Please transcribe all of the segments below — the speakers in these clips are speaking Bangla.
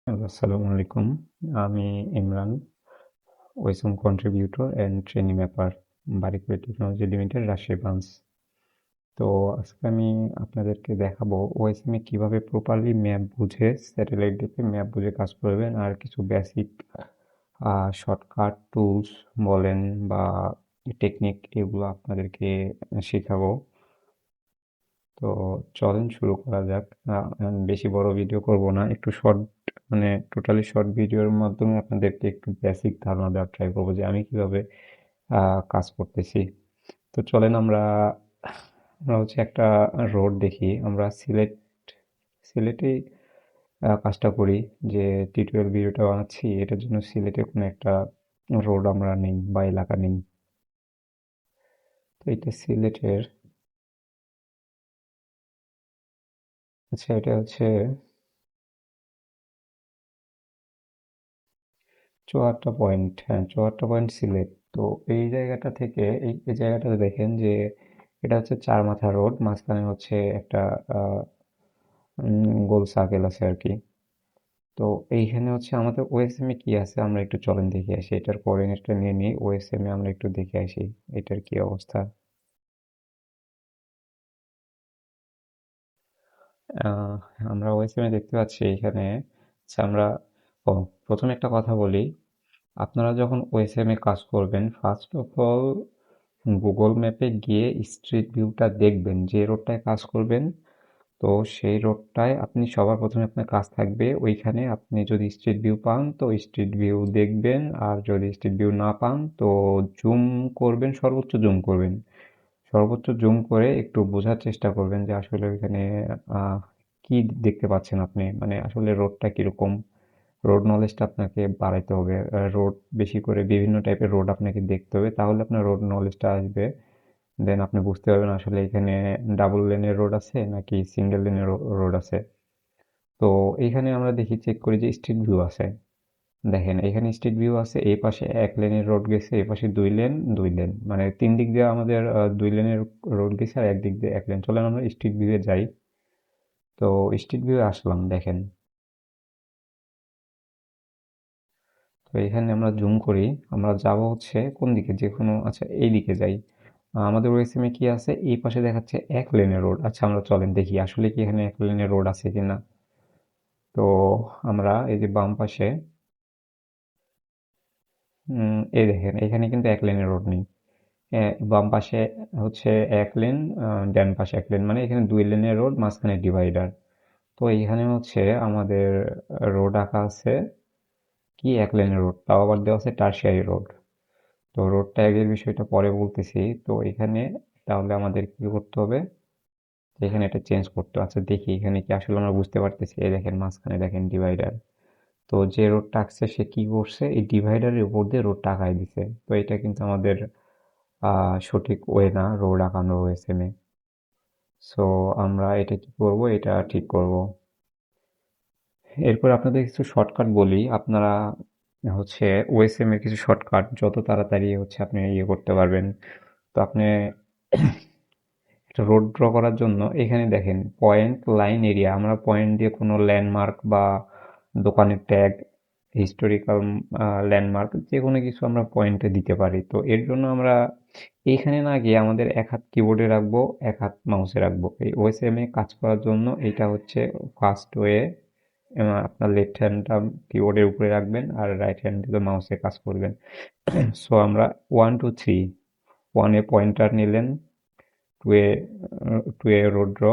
আসসালামু আলাইকুম। আমি Imran, welcome contributor and trainee ম্যাপার, Baripur technology limited, Rajshahi branch. তো আজকে আমি আপনাদেরকে দেখাবো ওএসএমে কিভাবে প্রপারলি ম্যাপ বুঝে, স্যাটেলাইট দেখে ম্যাপ বুঝে কাজ করবেন, আর কিছু বেসিক শর্টকাট টুলস বলেন বা টেকনিক, এগুলো আপনাদেরকে শেখাবো। তো চলেন শুরু করা যাক। বেশি বড় ভিডিও করব না, একটু শর্ট, মানে টোটালি শর্ট ভিডিওর মাধ্যমে আপনাদেরকে একটু বেসিক ধারণা দেওয়ার ট্রাই করবো যে আমি কিভাবে কাজ করতেছি। তো চলেন আমরা আমরা হচ্ছে একটা রোড দেখি। আমরা সিলেটেই কাজটা করি, যে টিউটোরিয়াল ভিডিওটা বানাচ্ছি এটার জন্য সিলেটে কোনো একটা রোড আমরা নেই বা এলাকা নেই। তো এটা সিলেটের, আচ্ছা এটা হচ্ছে চুয়াট্টা পয়েন্ট, হ্যাঁ চুয়াট্টা পয়েন্ট সিলেট। তো এই জায়গাটা থেকে এই জায়গাটাতে দেখেন যে এটা হচ্ছে চার মাথা রোড, মাঝখানে হচ্ছে একটা গোল সার্কেল আছে আর কি। তো এইখানে হচ্ছে আমাদের ওএসএম এ কি আছে আমরা একটু চলেন দেখে আসি। এটার কোঅর্ডিনেটটা নিয়ে নিই, ওএসএম এ আমরা একটু দেখে আসি এটার কি অবস্থা। আহ, আমরা ওএসএম এ দেখতে পাচ্ছি এখানে, আচ্ছা আমরা, ও, প্রথমে একটা কথা বলি। আপনারা যখন ওএসএম এ কাজ করবেন, ফার্স্ট অফ অল গুগল ম্যাপে গিয়ে স্ট্রিট ভিউটা দেখবেন, যে রোডটায় কাজ করবেন। তো সেই রোডটায় আপনি সবার প্রথমে আপনার কাজ থাকবে ওইখানে। আপনি যদি স্ট্রিট ভিউ পান তো স্ট্রিট ভিউ দেখবেন, আর যদি স্ট্রিট ভিউ না পান তো জুম করবেন, সর্বোচ্চ জুম করবেন। সর্বোচ্চ জুম করে একটু বোঝার চেষ্টা করবেন যে আসলে ওইখানে আহ, কি দেখতে পাচ্ছেন আপনি, মানে আসলে রোডটা কিরকম। রোড নলেজটা আপনাকে বাড়াইতে হবে। রোড বেশি করে বিভিন্ন টাইপের রোড আপনাকে দেখতে হবে, তাহলে আপনার রোড নলেজটা আসবে। দেন আপনি বুঝতে পারবেন আসলে এখানে ডাবল লেনের রোড আছে নাকি সিঙ্গেল লেনের রোড আছে। তো এইখানে আমরা দেখি, চেক করি যে স্ট্রিট ভিউ আছে। দেখেন এখানে স্ট্রিট ভিউ আছে, এই পাশে এক লেনের রোড গেছে, এই পাশে দুই লেন দুই লেন, মানে তিন দিক দিয়ে আমাদের দুই লেনের রোড গেছে, আর একদিক দিয়ে এক লেন। চলেন আমরা স্ট্রিট ভিউয়ে যাই। তো স্ট্রিট ভিউয়ে আসলাম, দেখেন। তো এখানে আমরা জুম করি। আমরা যাব হচ্ছে কোন দিকে, যে কোনো, আচ্ছা এই দিকে যাই। আমাদের ওয়েসিমে কি আছে, এই পাশে দেখাচ্ছে এক লেনের রোড। আচ্ছা আমরা চলেন দেখি আসলে কি এখানে এক লেনের রোড আছে কিনা। তো আমরা এই যে বাম পাশে, এই দেখেন এখানে কিন্তু এক লেনের রোড নেই। বাম পাশে হচ্ছে এক লেন, ডান পাশে এক লেন, মানে এখানে দুই লেনের রোড, মাঝখানে ডিভাইডার। তো এইখানে হচ্ছে আমাদের রোড আঁকা আছে কি এক লেনের রোড, তাও আবার দেওয়া আছে টারশিয়ারি রোড। তো রোড ট্যাগের বিষয়টা পরে বলতেছি। তো এখানে তাহলে আমাদের কি করতে হবে, এখানে এটা চেঞ্জ করতে হবে। আচ্ছা দেখি এখানে কি আসলে আমরা বুঝতে পারতেছি। এই দেখেন মাঝখানে দেখেন ডিভাইডার। তো যে রোডটা আঁকছে সে কি করছে, এই ডিভাইডারের উপর দিয়ে রোডটা আঁকায় দিছে। তো এটা কিন্তু আমাদের সঠিক ওয়ে না রোড আঁকানো ওএসএম এ। সো আমরা এটা কি করব, এটা ঠিক করব। এরপর আপনাদের কিছু শর্টকাট বলি। আপনারা হচ্ছে ওএসএম এর কিছু শর্টকাট যত তাড়াতাড়ি হচ্ছে আপনি ইয়ে করতে পারবেন। তো আপনি একটা রোড ড্র করার জন্য এখানে দেখেন পয়েন্ট, লাইন, এরিয়া। আমরা পয়েন্ট দিয়ে কোনো ল্যান্ডমার্ক বা দোকানের ট্যাগ, হিস্টোরিক্যাল ল্যান্ডমার্ক, যে কোনো কিছু আমরা পয়েন্টে দিতে পারি। তো এর জন্য আমরা এইখানে না গিয়ে আমাদের এক হাত কিবোর্ডে রাখবো, এক হাত মাউসে রাখবো। এই ওএসএম এ কাজ করার জন্য এইটা হচ্ছে ফার্স্ট ওয়ে। আপনার লেফট হ্যান্ডটা কিবোর্ডের উপরে রাখবেন আর রাইট হ্যান্ড দিয়ে মাউসে কাজ করবেন। সো আমরা 1 2 3, 1 এ পয়েন্টার নিলেন, 2 এ 2 এ রোড ড্র,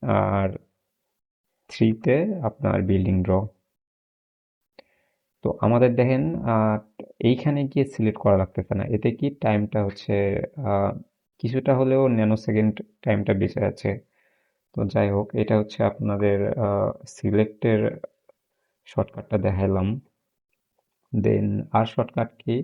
আর 3 তে আপনার বিল্ডিং ড্র। তো আমাদের দেখেন এইখানে গিয়ে সিলেক্ট করা লাগতেছে না, এতে কি টাইমটা হচ্ছে আহ, কিছুটা হলেও ন্যানো সেকেন্ড টাইমটা বেঁচে আছে। তো যাই হোক, এটা হচ্ছে আপনাদের সিলেক্টের শর্টকাটটা দেখাইলাম। দেন আর শর্টকাট কি,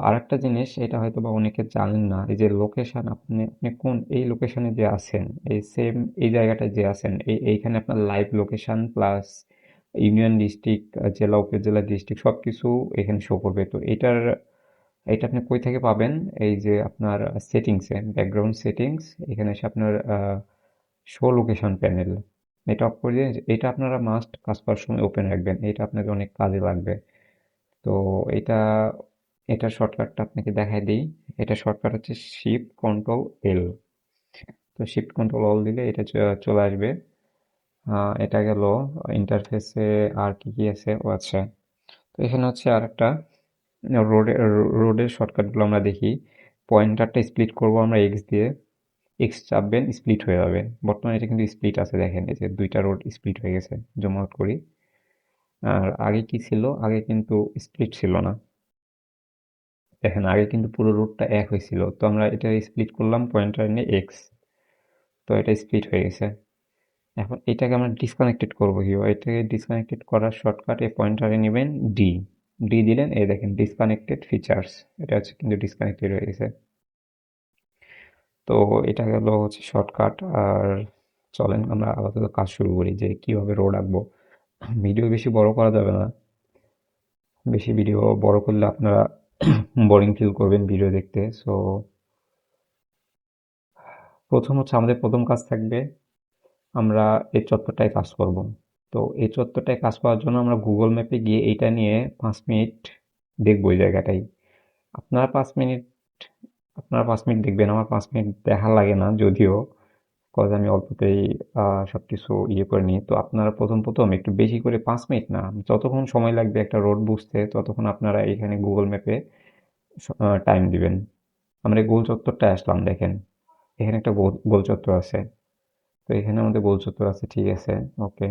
আরেকটা জিনিস, এটা হয়তো বা অনেকে জানেন না, এই যে লোকেশন, আপনি আপনি কোন এই লোকেশনে যে আছেন, এই সেম এই জায়গাটায় যে আছেন, এইখানে আপনার live location plus union, district, জেলা, উপজেলা, ডিস্ট্রিক্ট সব কিছু এখানে শো করবে। তো এটা আপনি কই থেকে পাবেন, এই যে আপনার সেটিংসে, ব্যাকগ্রাউন্ড সেটিংস, এখানে এসে আপনার শো লোকেশন প্যানেল, এটা অফ করে দিয়ে এটা আপনারা মাস্ট কাজ করার সময় ওপেন রাখবেন, এটা আপনাকে অনেক কাজে লাগবে। তো এটা এটার শর্টকাটটা আপনাকে দেখাই দিই। এটা শর্টকাট হচ্ছে শিফট কন্ট্রোল এল। তো শিফট কন্ট্রোল অল দিলে এটা চলে আসবে। এটা গেল ইন্টারফেসে। আর কি কি আছে, ও আচ্ছা, তো এখানে হচ্ছে আর একটা রোডের রোডের শর্টকাটগুলো আমরা দেখি। পয়েন্টারটা স্প্লিট করব আমরা এক্স দিয়ে, এক্স চাপবেন স্প্লিট হয়ে যাবে। বর্তমানে এটা কিন্তু স্প্লিট আছে, দেখেন এই যে দুইটা রোড স্প্লিট হয়ে গেছে। জুম আউট করি। আর আগে কি ছিল, আগে কিন্তু স্প্লিট ছিল না। দেখেন আগে কিন্তু পুরো রোডটা এক হয়েছিল, তো আমরা এটা স্প্লিট করলাম পয়েন্টার নিয়ে এক্স, তো এটা স্প্লিট হয়ে গেছে। এখন এটাকে আমরা ডিসকানেক্টেড করবো কিভাবে, এটাকে ডিসকানেক্টেড করার শর্টকাট এই পয়েন্টারে নেবেন ডি। ডি দিলেন, এই দেখেন ডিসকানেক্টেড ফিচার্স, এটা হচ্ছে কিন্তু ডিসকানেক্টেড হয়ে গেছে। তো এটা গেল হচ্ছে শর্টকাট। আর চলেন আমরা আপাতত কাজ শুরু করি যে কিভাবে রোড আঁকবো। ভিডিও বেশি বড় করা যাবে না, বেশি ভিডিও বড় করলে আপনারা বোরিং ফিল করবেন ভিডিও দেখতে। সো প্রথম হচ্ছে আমাদের প্রথম কাজ থাকবে, আমরা এই চত্বরটায় কাজ করব। তো এই চত্বরটায় কাজ করার জন্য আমরা গুগল ম্যাপে গিয়ে এইটা নিয়ে 5 মিনিট দেখবো এই জায়গাটাই। আপনারা 5 মিনিট আপনারা 5 মিনিট দেখবেন, আমার 5 মিনিট দেখা লাগে না যদিও, কজ আমি অল্পতেই সবকিছু ইয়ে করে নিই। তো আপনারা প্রথম প্রথম একটু বেশি করে, 5 মিনিট না, যতক্ষণ সময় লাগবে একটা রোড বুঝতে ততক্ষণ আপনারা এখানে গুগল ম্যাপে টাইম দিবেন। আমরা এই গোল চত্বরটায় আসলাম, দেখেন এখানে একটা গোল গোল চত্বর আছে। তো এখানে আমাদের গোল চত্বর আছে, ঠিক আছে, ওকে।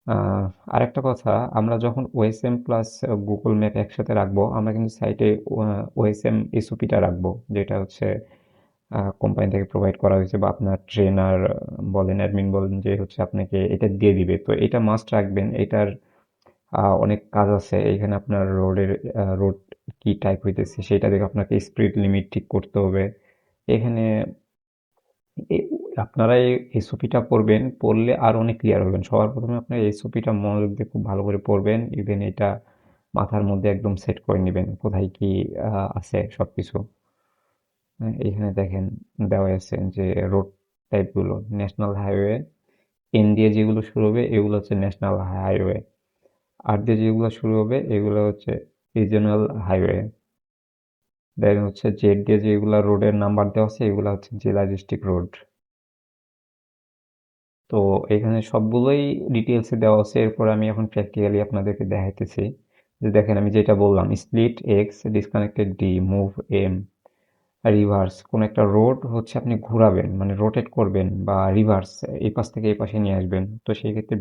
আহ, আরেকটা কথা, আমরা যখন ওএসএম প্লাস গুগল ম্যাপ একসাথে রাখবো, আমরা কিন্তু সাইটে ওএসএম এসওপিটা রাখবো, যেটা হচ্ছে কোম্পানি থেকে প্রোভাইড করা হয়েছে, বা আপনার ট্রেনার বলেন, অ্যাডমিন বলেন, যে হচ্ছে আপনাকে এটা দিয়ে দিবে। তো এটা মাস্ট রাখবেন। এটার অনেক কাজ আছে এখানে। আপনার রোড কি টাইপ হইতেছে সেটা দেখে আপনাকে স্পিড লিমিট ঠিক করতে হবে এখানে। এ- আপনারা এই এসওপিটা পড়বেন, পড়লে আর অনেক ক্লিয়ার হবেন। সবার প্রথমে আপনার এসওপিটা মনোযোগ দিয়ে খুব ভালো করে পড়বেন, ইভেন এটা মাথার মধ্যে একদম সেট করে নেবেন কোথায় কি আছে সবকিছু। এখানে দেখেন দেওয়া আছে যে রোড টাইপগুলো, ন্যাশনাল হাইওয়ে। এন দিয়ে যেগুলো শুরু হবে এগুলো হচ্ছে ন্যাশনাল হাইওয়ে। আর দিয়ে যেগুলো শুরু হবে এগুলো হচ্ছে রিজিওনাল হাইওয়ে। দেন হচ্ছে জেড দিয়ে যেগুলো রোডের নাম্বার দেওয়া আছে এগুলো হচ্ছে জেলা ডিস্ট্রিক্ট রোড। তো এখানে সবগুলোই ডিটেলসে দেওয়া আছে। এরপর আমি এখন প্র্যাকটিক্যালি আপনাদেরকে দেখাইতেছি। যে দেখেন আমি যেটা বললাম, split x, disconnected d, move m, reverse. কোন একটা রোড হচ্ছে আপনি ঘোরাবেন, মানে রোটেট করবেন, বা রিভার্স এই পাশ থেকে এই পাশে নিয়ে আসবেন, তো সেই ক্ষেত্রে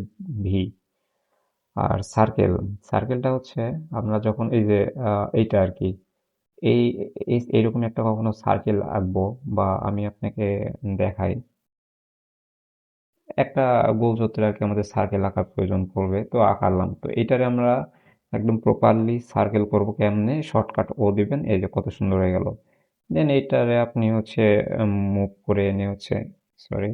ভি। আর সার্কেল, সার্কেলটা হচ্ছে আমরা যখন এই যে এইটা আর কি, এই এইরকম একটা কখনো সার্কেল আঁকবো, বা আমি আপনাকে দেখাই। একটা গোল চত্বরে আর কি আমাদের সার্কেল আঁকার প্রয়োজন পড়বে, তো আঁকালাম। তো এটারে আমরা একদম প্রপারলি সার্কেল করব কেমনে, শর্টকাট ও দিবেন, এই যে কত সুন্দর হয়ে গেল। দেন এইটারে আপনি হচ্ছে মুভ করে এনে হচ্ছে, সরি,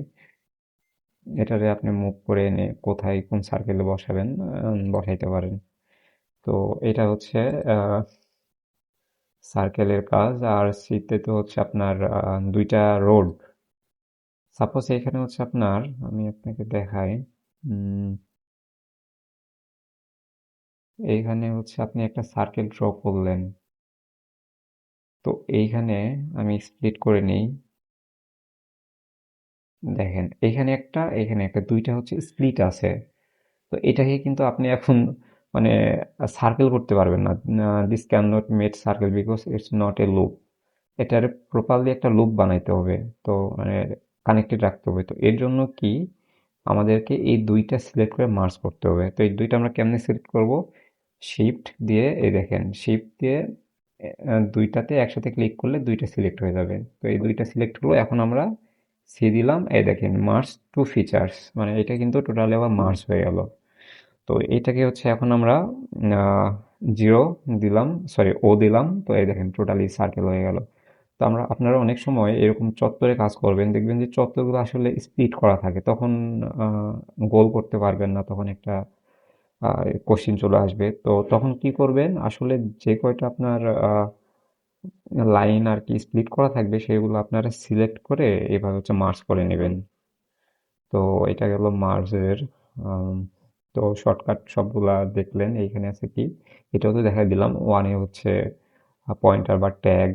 এটারে আপনি মুভ করে এনে কোথায় কোন সার্কেলে বসাবেন বসাইতে পারেন। তো এটা হচ্ছে সার্কেলের কাজ। আর সিতে তো হচ্ছে আপনার দুইটা রোড। সাপোজ এখানে হচ্ছে আপনার, আমি আপনাকে দেখাই। উম, এইখানে হচ্ছে আপনি একটা সার্কেল ড্র করলেন। তো এইখানে আমি স্প্লিট করে নেই। দেখেন এখানে একটা দুইটা হচ্ছে স্প্লিট আছে। তো এটাকে কিন্তু আপনি এখন মানে সার্কেল করতে পারবেন না। This can not made circle because it's not a loop. এটার প্রপারলি একটা লুপ বানাইতে হবে। তো মানে কানেক্টেড রাখতে হবে। তো এর জন্য কি আমাদেরকে এই দুইটা সিলেক্ট করে মার্জ করতে হবে। তো এই দুইটা আমরা কেমনে সিলেক্ট করব, শিফট দিয়ে, এই দেখেন শিফট দিয়ে দুইটাতে একসাথে ক্লিক করলে দুইটা সিলেক্ট হয়ে যাবে। তো এই দুইটা সিলেক্ট হলো, এখন আমরা সি দিলাম, এই দেখেন মার্জ টু ফিচার্স, মানে এটা কিন্তু টোটালি আবার মার্জ হয়ে গেল। তো এইটাকে হচ্ছে এখন আমরা জিরো দিলাম, সরি ও দিলাম, তো এই দেখেন টোটালি সার্কেল হয়ে গেল। তো আপনারা অনেক সময় এরকম চত্বরে কাজ করবেন, দেখবেন যে চত্বরগুলো আসলে স্প্লিট করা থাকে, তখন গোল করতে পারবেন না, তখন একটা কোশ্চিন চলে আসবে। তো তখন কি করবেন, আসলে যে কয়টা আপনার লাইন আর কি স্প্লিট করা থাকবে সেগুলো আপনারা সিলেক্ট করে এভাবে হচ্ছে মার্জ করে নেবেন। তো এটা গেল মার্জের। তো শর্টকাট সবগুলা দেখলেন। এইখানে আছে কি, এটাও তো দেখাই দিলাম। ওয়ানে হচ্ছে পয়েন্টার বা ট্যাগ,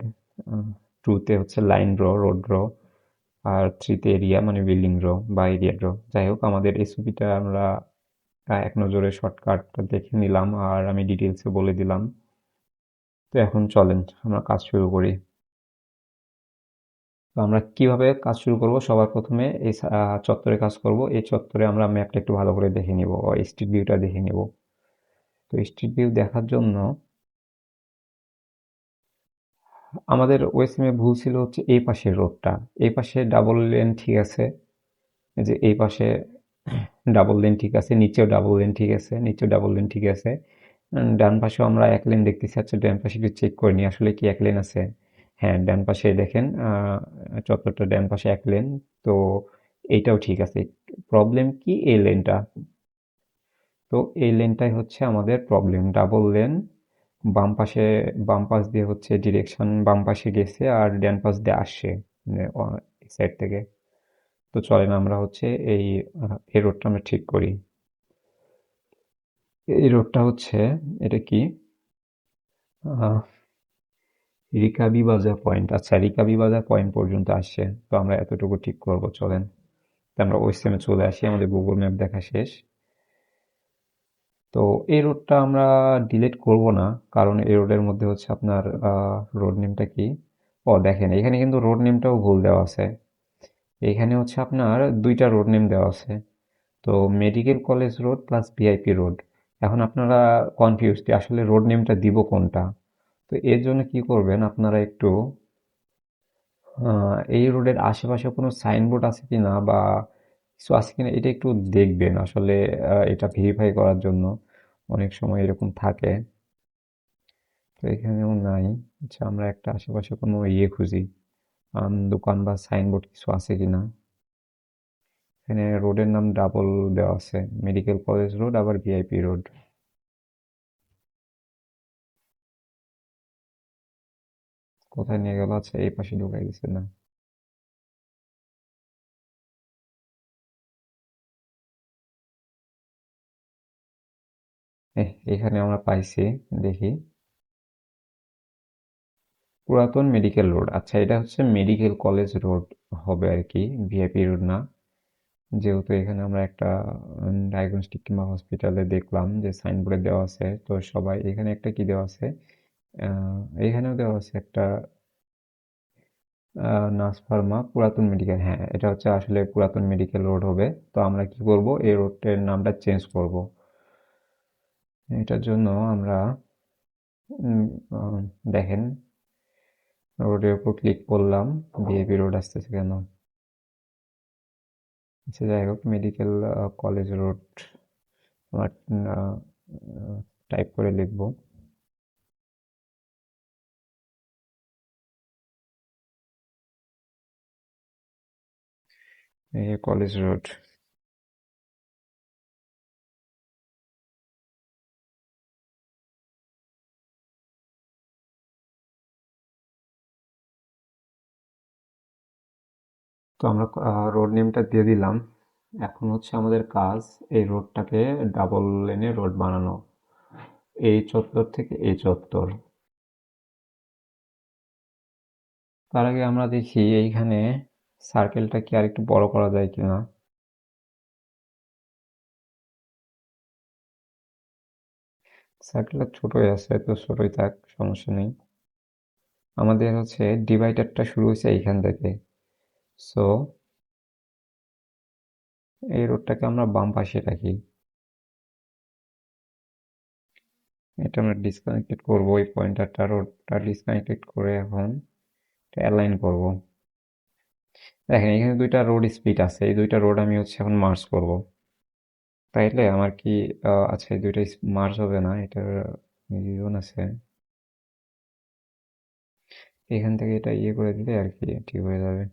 টুতে হচ্ছে লাইন ড্র, রোড ড্র, আর থ্রিতে এরিয়া মানে বিল্ডিং ড্র বা এরিয়া ড্র। যাই হোক, আমাদের এসওপিটা আমরা এক নজরে শর্টকাটটা দেখে নিলাম আর আমি ডিটেলসে বলে দিলাম। তো এখন চলেন আমরা কাজ শুরু করি। তো আমরা কিভাবে কাজ শুরু করব, সবার প্রথমে এই চত্বরে কাজ করব। এই চত্বরে আমরা ম্যাপটা একটু ভালো করে দেখে নিব, স্ট্রিট ভিউটা দেখে নিব। তো স্ট্রিট ভিউ দেখার জন্য আমাদের ওয়েসিমে ভুল ছিল হচ্ছে এই পাশের রোডটা। এই পাশে ডাবল লেন ঠিক আছে, এই যে এই পাশে ডাবল লেন ঠিক আছে, নিচেও ডাবল লেন ঠিক আছে, নিচেও ডাবল লেন ঠিক আছে। ডান পাশেও আমরা এক লেন দেখতেছি। আচ্ছা, ডান পাশে একটু চেক করে নিই আসলে কি এক লেন আছে। হ্যাঁ, ডান পাশে দেখেন, চত্বরটা ডান পাশে এক লেন। তো এইটাও ঠিক আছে। প্রবলেম কি এই লেনটা? তো এই লেনটাই হচ্ছে আমাদের প্রবলেম, ডাবল লেন। বাম পাশে, বাম পাশ দিয়ে হচ্ছে ডিরেকশন বাম পাশে গেছে আর ডান পাশ দিয়ে আসছে, মানে এই সাইড থেকে। তো চলেন আমরা হচ্ছে এই রোডটা আমরা ঠিক করি। এই রোডটা হচ্ছে, এটা কি, আহ, রিকাবি বাজার পয়েন্ট। আচ্ছা, রিকাবি বাজার পয়েন্ট পর্যন্ত আসছে। তো আমরা এতটুকু ঠিক করব, চলেন। তো আমরা ওই সিমে চলে আসি, আমাদের গুগল ম্যাপ দেখা শেষ। তো এই রোডটা আমরা ডিলিট করব না, কারণ এই রোডের মধ্যে হচ্ছে আপনার রোড নেমটা কি, ও দেখেন এখানে কিন্তু রোড নেমটাও ভুল দেওয়া আছে। এখানে হচ্ছে আপনার দুইটা রোড নেম দেওয়া আছে। তো medical college road plus VIP road. এখন আপনারা কনফিউজড আসলে রোড নেমটা দিব কোনটা। তো এর জন্য কি করবেন আপনারা একটু এই রোডের আশেপাশে কোনো সাইনবোর্ড আছে কিনা বা কিছু আছে কিনা এটা একটু দেখবেন আসলে, এটা ভেরিফাই করার জন্য। অনেক সময় এরকম থাকে। তো এখানেও নাই। আচ্ছা, আমরা একটা আশেপাশে কোনো খুঁজি, দোকান বা সাইনবোর্ড কিছু আছে কিনা। এখানে রোডের নাম ডাবল দেওয়া আছে, মেডিকেল কলেজ রোড আবার ভিআইপি রোড। কোথায় নিয়ে গেল? আচ্ছা, এই পাশে ঢুকাই গেছে না। এখানে আমরা পাইছি, দেখি। পুরাতন মেডিকেল রোড। আচ্ছা, এটা হচ্ছে মেডিকেল কলেজ রোড হবে আর কি, ভিআইপি রোড না। যেহেতু এখানে আমরা একটা ডায়াগনস্টিক কিংবা হসপিটালে দেখলাম যে সাইনবোর্ডে দেওয়া আছে, তো সবাই এখানে একটা কি দেওয়া আছে, এখানেও দেওয়া আছে একটা নার্স ফার্মা পুরাতন মেডিকেল। হ্যাঁ, এটা হচ্ছে আসলে পুরাতন মেডিকেল রোড হবে। তো আমরা কি করব, এই রোডের নামটা চেঞ্জ করব। এটার জন্য আমরা উম, আহ, দেখেন, রোডের উপর ক্লিক করলাম, ভিআইপি রোড আসতেছে কেন? আচ্ছা, যাই হোক, মেডিকেল কলেজ রোড আমার টাইপ করে লিখবো। এই কলেজ রোড। তো আমরা রোড নেমটা দিয়ে দিলাম। এখন হচ্ছে আমাদের কাজ এই রোডটাকে ডাবল লেনে রোড বানানো, এই চত্বর থেকে এই চত্বর। তার আগে আমরা দেখি এইখানে সার্কেলটা কি আর একটু বড় করা যায় কিনা। সার্কেলটা ছোটই আছে, তো ছোটই থাক, সমস্যা নেই। আমাদের হচ্ছে ডিভাইডারটা শুরু হয়েছে এইখান থেকে। সো এই রোডটাকে আমরা বাম পাশে রাখি। এটা আমরা ডিসকানেক্টেড করবো, এই পয়েন্টারটা রোডটা ডিসকানেক্টেড করে এখন অ্যালাইন করব। দেখেন এখানে দুইটা রোড স্প্লিট আছে, এই দুইটা রোড আমি হচ্ছে এখন মার্জ করব। তাইলে আমার কি, আচ্ছা, এই দুইটা মার্জ হবে না, এটার রিজন আছে। এখান থেকে এটা করে দিলে আর কি ঠিক হয়ে যাবে।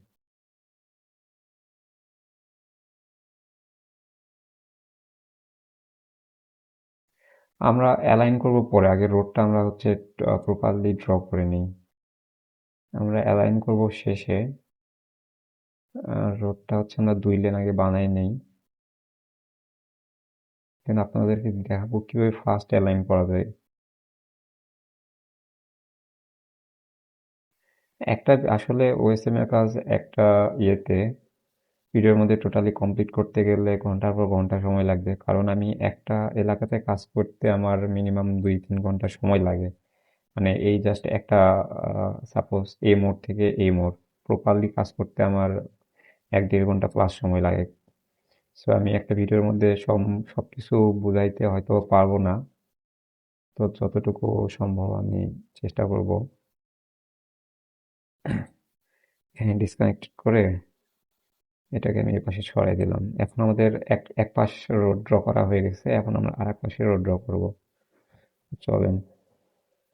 আমরা অ্যালাইন করব পরে, আগে রোডটা আমরা হচ্ছে প্রপারলি ড্র করে নিই। আমরা অ্যালাইন করব শেষে। রোডটা হচ্ছে আমরা 2 লেন আগে বানাই নেই, কিন্তু আপনাদেরকে দেখাবো কিভাবে ফার্স্ট অ্যালাইন করা যায়। একটা আসলে ওএসএম এর কাজ একটা ইয়েতে ভিডিওর মধ্যে টোটালি কমপ্লিট করতে গেলে ঘন্টার পর ঘন্টা সময় লাগবে, কারণ আমি একটা এলাকাতে কাজ করতে আমার মিনিমাম 2-3 ঘন্টা সময় লাগে। মানে এই জাস্ট একটা সাপোজ এই মোড় থেকে এই মোড় প্রপারলি কাজ করতে আমার 1-1.5 ঘন্টা প্লাস সময় লাগে। সো আমি একটা ভিডিওর মধ্যে সবকিছু বুঝাইতে হয়তো পারবো না, তো যতটুকু সম্ভব আমি চেষ্টা করব। এখানে ডিসকানেক্ট করে এটাকে আমি এপাশে সরাই দিলাম। এখন আমাদের এক পাশ রোড ড্র করা হয়ে গেছে, এখন আমরা আর এক পাশে রোড ড্র করব। চলেন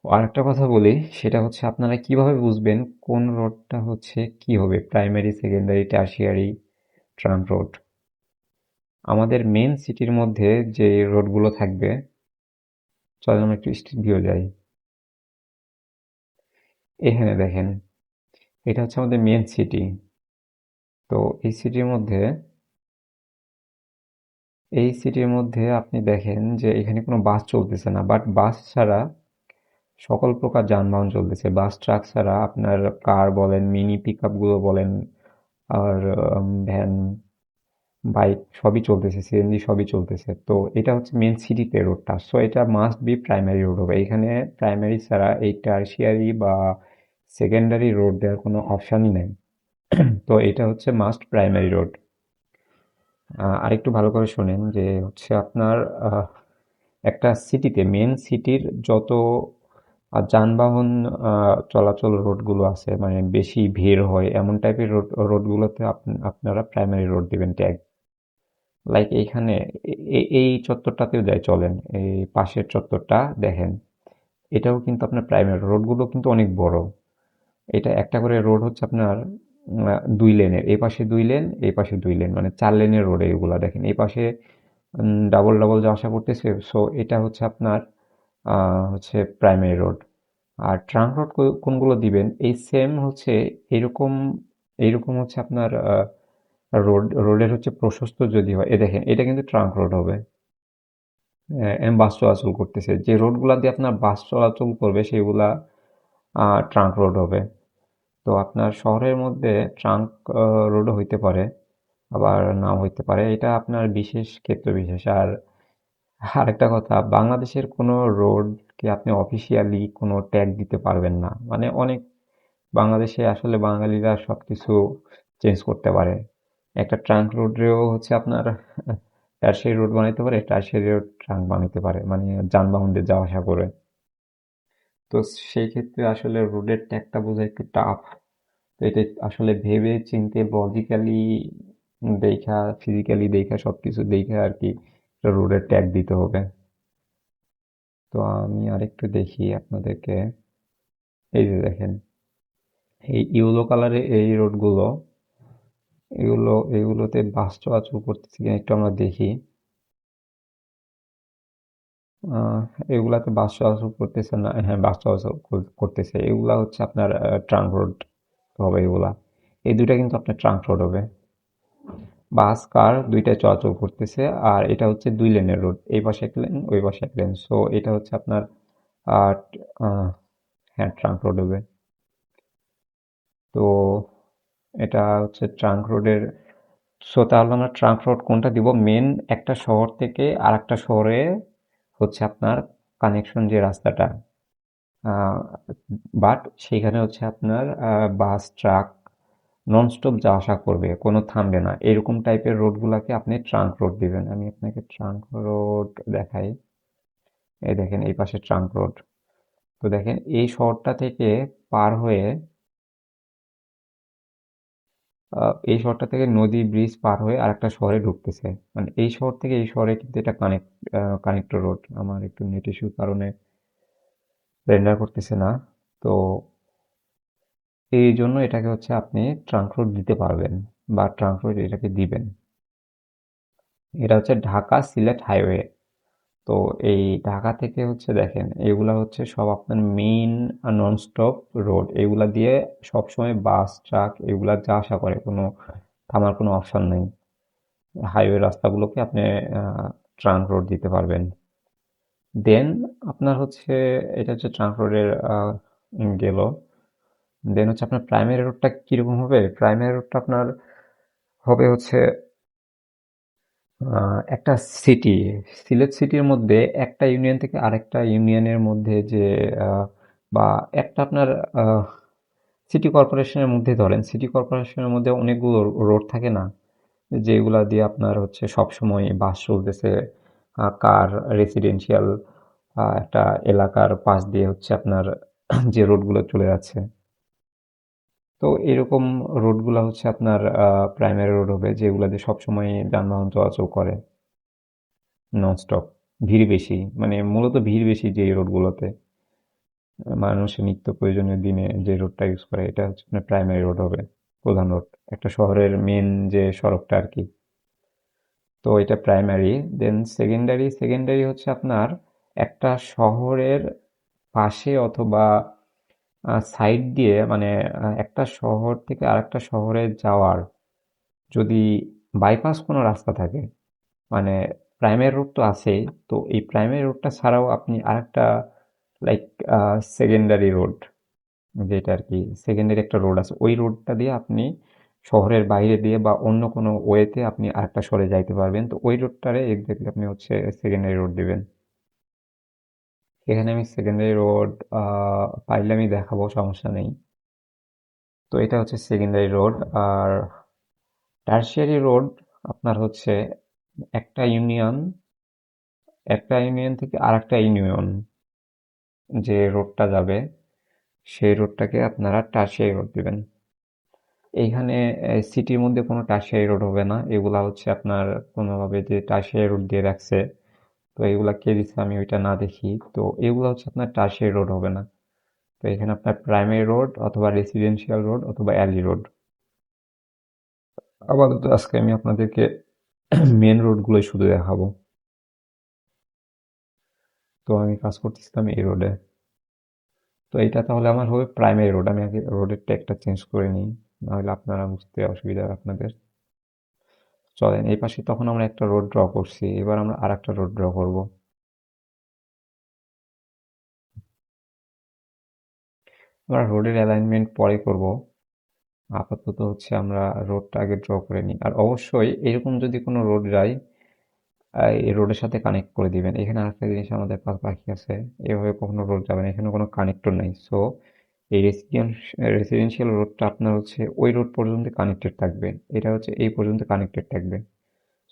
আর একটা কথা বলি, সেটা হচ্ছে আপনারা কিভাবে বুঝবেন কোন রোডটা হচ্ছে কি হবে, primary, secondary, tertiary, trunk road. আমাদের মেন সিটির মধ্যে যে রোডগুলো থাকবে, চলেন আমরা একটু স্ট্রিট ভিউ যাই। এখানে দেখেন, এটা হচ্ছে আমাদের মেন সিটি। তো এই সিটির মধ্যে আপনি দেখেন যে এখানে কোনো বাস চলতেছে না, বাট বাস ছাড়া সকল প্রকার যানবাহন চলতেছে। বাস, ট্রাক ছাড়া আপনার কার বলেন, মিনি পিকআপ গুলো বলেন, আর ভ্যান, বাইক সবই চলতেছে, সিএনজি সবই চলতেছে। তো এটা হচ্ছে মেন সিটিতে রোডটা, সো এটা মাস্ট বি প্রাইমারি রোড হবে। এখানে প্রাইমারি ছাড়া এই টারশিয়ারি বা সেকেন্ডারি রোড দেওয়ার কোনো অপশনই নেই। তো এটা হচ্ছে মাস্ট প্রাইমারি রোড। আরেকটু ভালো করে শোনেন যে হচ্ছে আপনার আহ, একটা সিটিতে, মেন সিটির যত যানবাহন চলাচল রোডগুলো আছে, মানে বেশি ভিড় হয় এমন টাইপের রোডগুলোতে আপনারা প্রাইমারি রোড দিবেন ট্যাগ। লাইক এইখানে এই চত্বরটাতেও যায়, চলেন এই পাশের চত্বরটা দেখেন, এটাও কিন্তু আপনার প্রাইমারি রোডগুলো কিন্তু অনেক বড়। এটা একটা করে রোড হচ্ছে আপনার 2 লেনের, এই পাশে 2 লেন, এই পাশে 2 লেন, মানে 4 লেনের রোড এইগুলা দেখেন। এই পাশে ডাবল ডাবল যাওয়া আসা করতেছে, সো এটা হচ্ছে আপনার হচ্ছে প্রাইমারি রোড। আর ট্রাঙ্ক রোড কোনগুলো দিবেন, এই সেম হচ্ছে এইরকম এইরকম হচ্ছে আপনার রোডের হচ্ছে প্রশস্ত যদি হয়, এ দেখেন এটা কিন্তু ট্রাঙ্ক রোড হবে। বাস চলাচল করতেছে, যে রোডগুলা দিয়ে আপনার বাস চলাচল করবে সেগুলা ট্রাঙ্ক রোড হবে। তো আপনার শহরের মধ্যে ট্রাঙ্ক রোডও হইতে পারে, আবার নাও হইতে পারে, এটা আপনার বিশেষ ক্ষেত্র বিশেষ। আর আরেকটা কথা, বাংলাদেশের কোনো রোডকে আপনি অফিসিয়ালি কোনো ট্যাগ দিতে পারবেন না। মানে অনেক, বাংলাদেশে আসলে বাঙালিরা সবকিছু চেঞ্জ করতে পারে। একটা ট্রাঙ্ক রোডেও হচ্ছে আপনার টারশিয়ারি রোড বানাইতে পারে, টারশিয়ারি রোড ট্রাঙ্ক বানাইতে পারে, মানে যানবাহন দিয়ে যাওয়া আসা করে। তো সেই ক্ষেত্রে আসলে রোডের ট্যাগটা বোঝা একটু টাফ। তো এটা আসলে ভেবে চিন্তে লজিক্যালি দেখা, ফিজিক্যালি দেখা, সবকিছু দেখে আর কি রোডের ট্যাগ দিতে হবে। তো আমি আরেকটু দেখি আপনাদেরকে। এই যে দেখেন, এই ইয়েলো কালারের এই রোডগুলো, এগুলোতে বাস চলাচল করতেছে কিনা একটু আমরা দেখি। আহ, এগুলাতে বাস চলাচল করতেছে না, হ্যাঁ বাস চলাচল করতেছে। এগুলা হচ্ছে আপনার ট্রাঙ্ক রোড হবে এগুলা। এই দুইটা কিন্তু আপনার ট্রাঙ্ক রোড হবে। বাস, কার দুইটাই চলাচল করতেছে। আর এটা হচ্ছে 2 লেনের রোড, এই পাশে 1 লেন, ওই পাশে 1 লেন, সো এটা হচ্ছে আপনার আহ, আহ, হ্যাঁ ট্রাঙ্ক রোড হবে। তো এটা হচ্ছে ট্রাঙ্ক রোডের। সো তাহলে আমরা ট্রাঙ্ক রোড কোনটা দিব, মেন একটা শহর থেকে আর একটা শহরে হচ্ছে আপনার কানেকশন যে রাস্তাটা, বাট সেইখানে হচ্ছে আপনার বাস, ট্রাক ননস্টপ যাওয়া আসা করবে, কোনো থামবে না, এরকম টাইপের রোডগুলোকে আপনি ট্রাঙ্ক রোড দিবেন। আমি আপনাকে ট্রাঙ্ক রোড দেখাই। এই দেখেন এই পাশে ট্রাঙ্ক রোড। তো দেখেন এই শহরটা থেকে পার হয়ে নদী ব্রিজ পার হয়ে আরেকটা শহরে ঢুকতেছে। মানে এই শহর থেকে এই শহরে কিন্তু এটা কানেক্টর রোড। আমার একটু নেট ইস্যুর কারণে রেন্ডার করতেছে না। তো এই জন্য এটাকে হচ্ছে আপনি ট্রাঙ্ক রোড দিতে পারবেন, বা ট্রাঙ্ক রোড এটাকে দিবেন। এটা হচ্ছে ঢাকা সিলেট হাইওয়ে। তো এই ঢাকা থেকে হচ্ছে দেখেন এগুলা হচ্ছে সব আপনার মেইন নন স্টপ রোড, এগুলা দিয়ে সবসময় বাস, ট্রাক এগুলা যা আসা করে, কোনো থামার কোনো অপশন নেই। হাইওয়ে রাস্তাগুলোকে আপনি ট্রাঙ্ক রোড দিতে পারবেন। দেন আপনার হচ্ছে এটা হচ্ছে ট্রাঙ্ক রোডের গেল। দেন হচ্ছে আপনার প্রাইমারি রোডটা কিরকম হবে? প্রাইমারি রোডটা আপনার হবে হচ্ছে একটা সিটি, সিলেট সিটির মধ্যে একটা ইউনিয়ন থেকে আরেকটা ইউনিয়নের মধ্যে যে বা একটা আপনার সিটি কর্পোরেশনের মধ্যে ধরেন, সিটি কর্পোরেশনের মধ্যে অনেকগুলো রোড থাকে না, যেগুলা দিয়ে আপনার হচ্ছে সবসময় বাস চলতেছে, কার রেসিডেন্সিয়াল একটা এলাকার পাশ দিয়ে হচ্ছে আপনার যে রোডগুলো চলে যাচ্ছে। তো এরকম রোডগুলো হচ্ছে আপনার প্রাইমারি রোড হবে, যেগুলো দিয়ে সবসময় যানবাহন চলাচল করে ননস্টপ। ভিড় বেশি, মানে মূলত ভিড় বেশি যে রোডগুলোতে মানুষের নিত্য প্রয়োজনীয় দিনে যে রোডটা ইউজ করে, এটা হচ্ছে আপনার প্রাইমারি রোড হবে, প্রধান রোড, একটা শহরের মেন যে সড়কটা আর কি। তো এটা প্রাইমারি। দেন সেকেন্ডারি, সেকেন্ডারি হচ্ছে আপনার একটা শহরের পাশে অথবা সাইড দিয়ে, মানে একটা শহর থেকে আরেকটা শহরে যাওয়ার যদি বাইপাস কোনো রাস্তা থাকে, মানে প্রাইমারি রোড তো আছেই, তো এই প্রাইমারি রোডটা ছাড়াও আপনি আরেকটা লাইক সেকেন্ডারি রোড, যেটা আর কি সেকেন্ডারি একটা রোড আছে, ওই রোডটা দিয়ে আপনি শহরের বাইরে দিয়ে বা অন্য কোনো ওয়েতে আপনি আরেকটা শহরে যাইতে পারবেন। তো ওই রোডটারে এক্স্যাক্টলি আপনি হচ্ছে সেকেন্ডারি রোড দিবেন। এখানে আমি সেকেন্ডারি রোড পাইলে আমি দেখাবো, সমস্যা নেই। তো এটা হচ্ছে সেকেন্ডারি রোড। আর টারশিয়ারি রোড আপনার হচ্ছে একটা ইউনিয়ন, একটা ইউনিয়ন থেকে আরেকটা ইউনিয়ন যে রোডটা যাবে, সেই রোডটাকে আপনারা টারশিয়ারি রোড দিবেন। এইখানে সিটির মধ্যে কোনো টারশিয়ারি রোড হবে না, এগুলা হচ্ছে আপনার কোনোভাবে যে টারশিয়ারি রোড দিয়ে রাখছে, তো এগুলা কে দিচ্ছে আমি ওইটা না দেখি, তো এগুলো হচ্ছে আপনার টারশিয়ারি রোড হবে না। তো এখানে আপনার প্রাইমারি রোড অথবা রেসিডেন্সিয়াল রোড অথবা অ্যালি রোড। আপাতত আজকে আমি আপনাদেরকে মেন রোডগুলোই শুধু দেখাবো। তো আমি কাজ করতেছিলাম এই রোডে। তো এটা তাহলে আমার হবে প্রাইমারি রোড। আমি আগে রোডের ট্যাগটা চেঞ্জ করে নিই, নাহলে আপনারা বুঝতে অসুবিধা হবে আপনাদের। চলেন, এই পাশে তখন আমরা একটা রোড ড্র করছি, এবার আমরা আর একটা রোড ড্র করব। আমরা রোডের অ্যালাইনমেন্ট পরে করব, আপাতত হচ্ছে আমরা রোডটা আগে ড্র করে নিই। আর অবশ্যই এরকম যদি কোনো রোড যায়, এই রোডের সাথে কানেক্ট করে দিবেন। এখানে আরেকটা জিনিস আমাদের বাকি আছে, এভাবে কখনো রোড যাবে না, এখানে কোনো কানেক্টর নেই। সো এই রেসিডেন্সিয়াল রোডটা আপনার হচ্ছে ওই রোড পর্যন্ত কানেক্টেড থাকবে, এটা হচ্ছে এই পর্যন্ত কানেক্টেড থাকবে।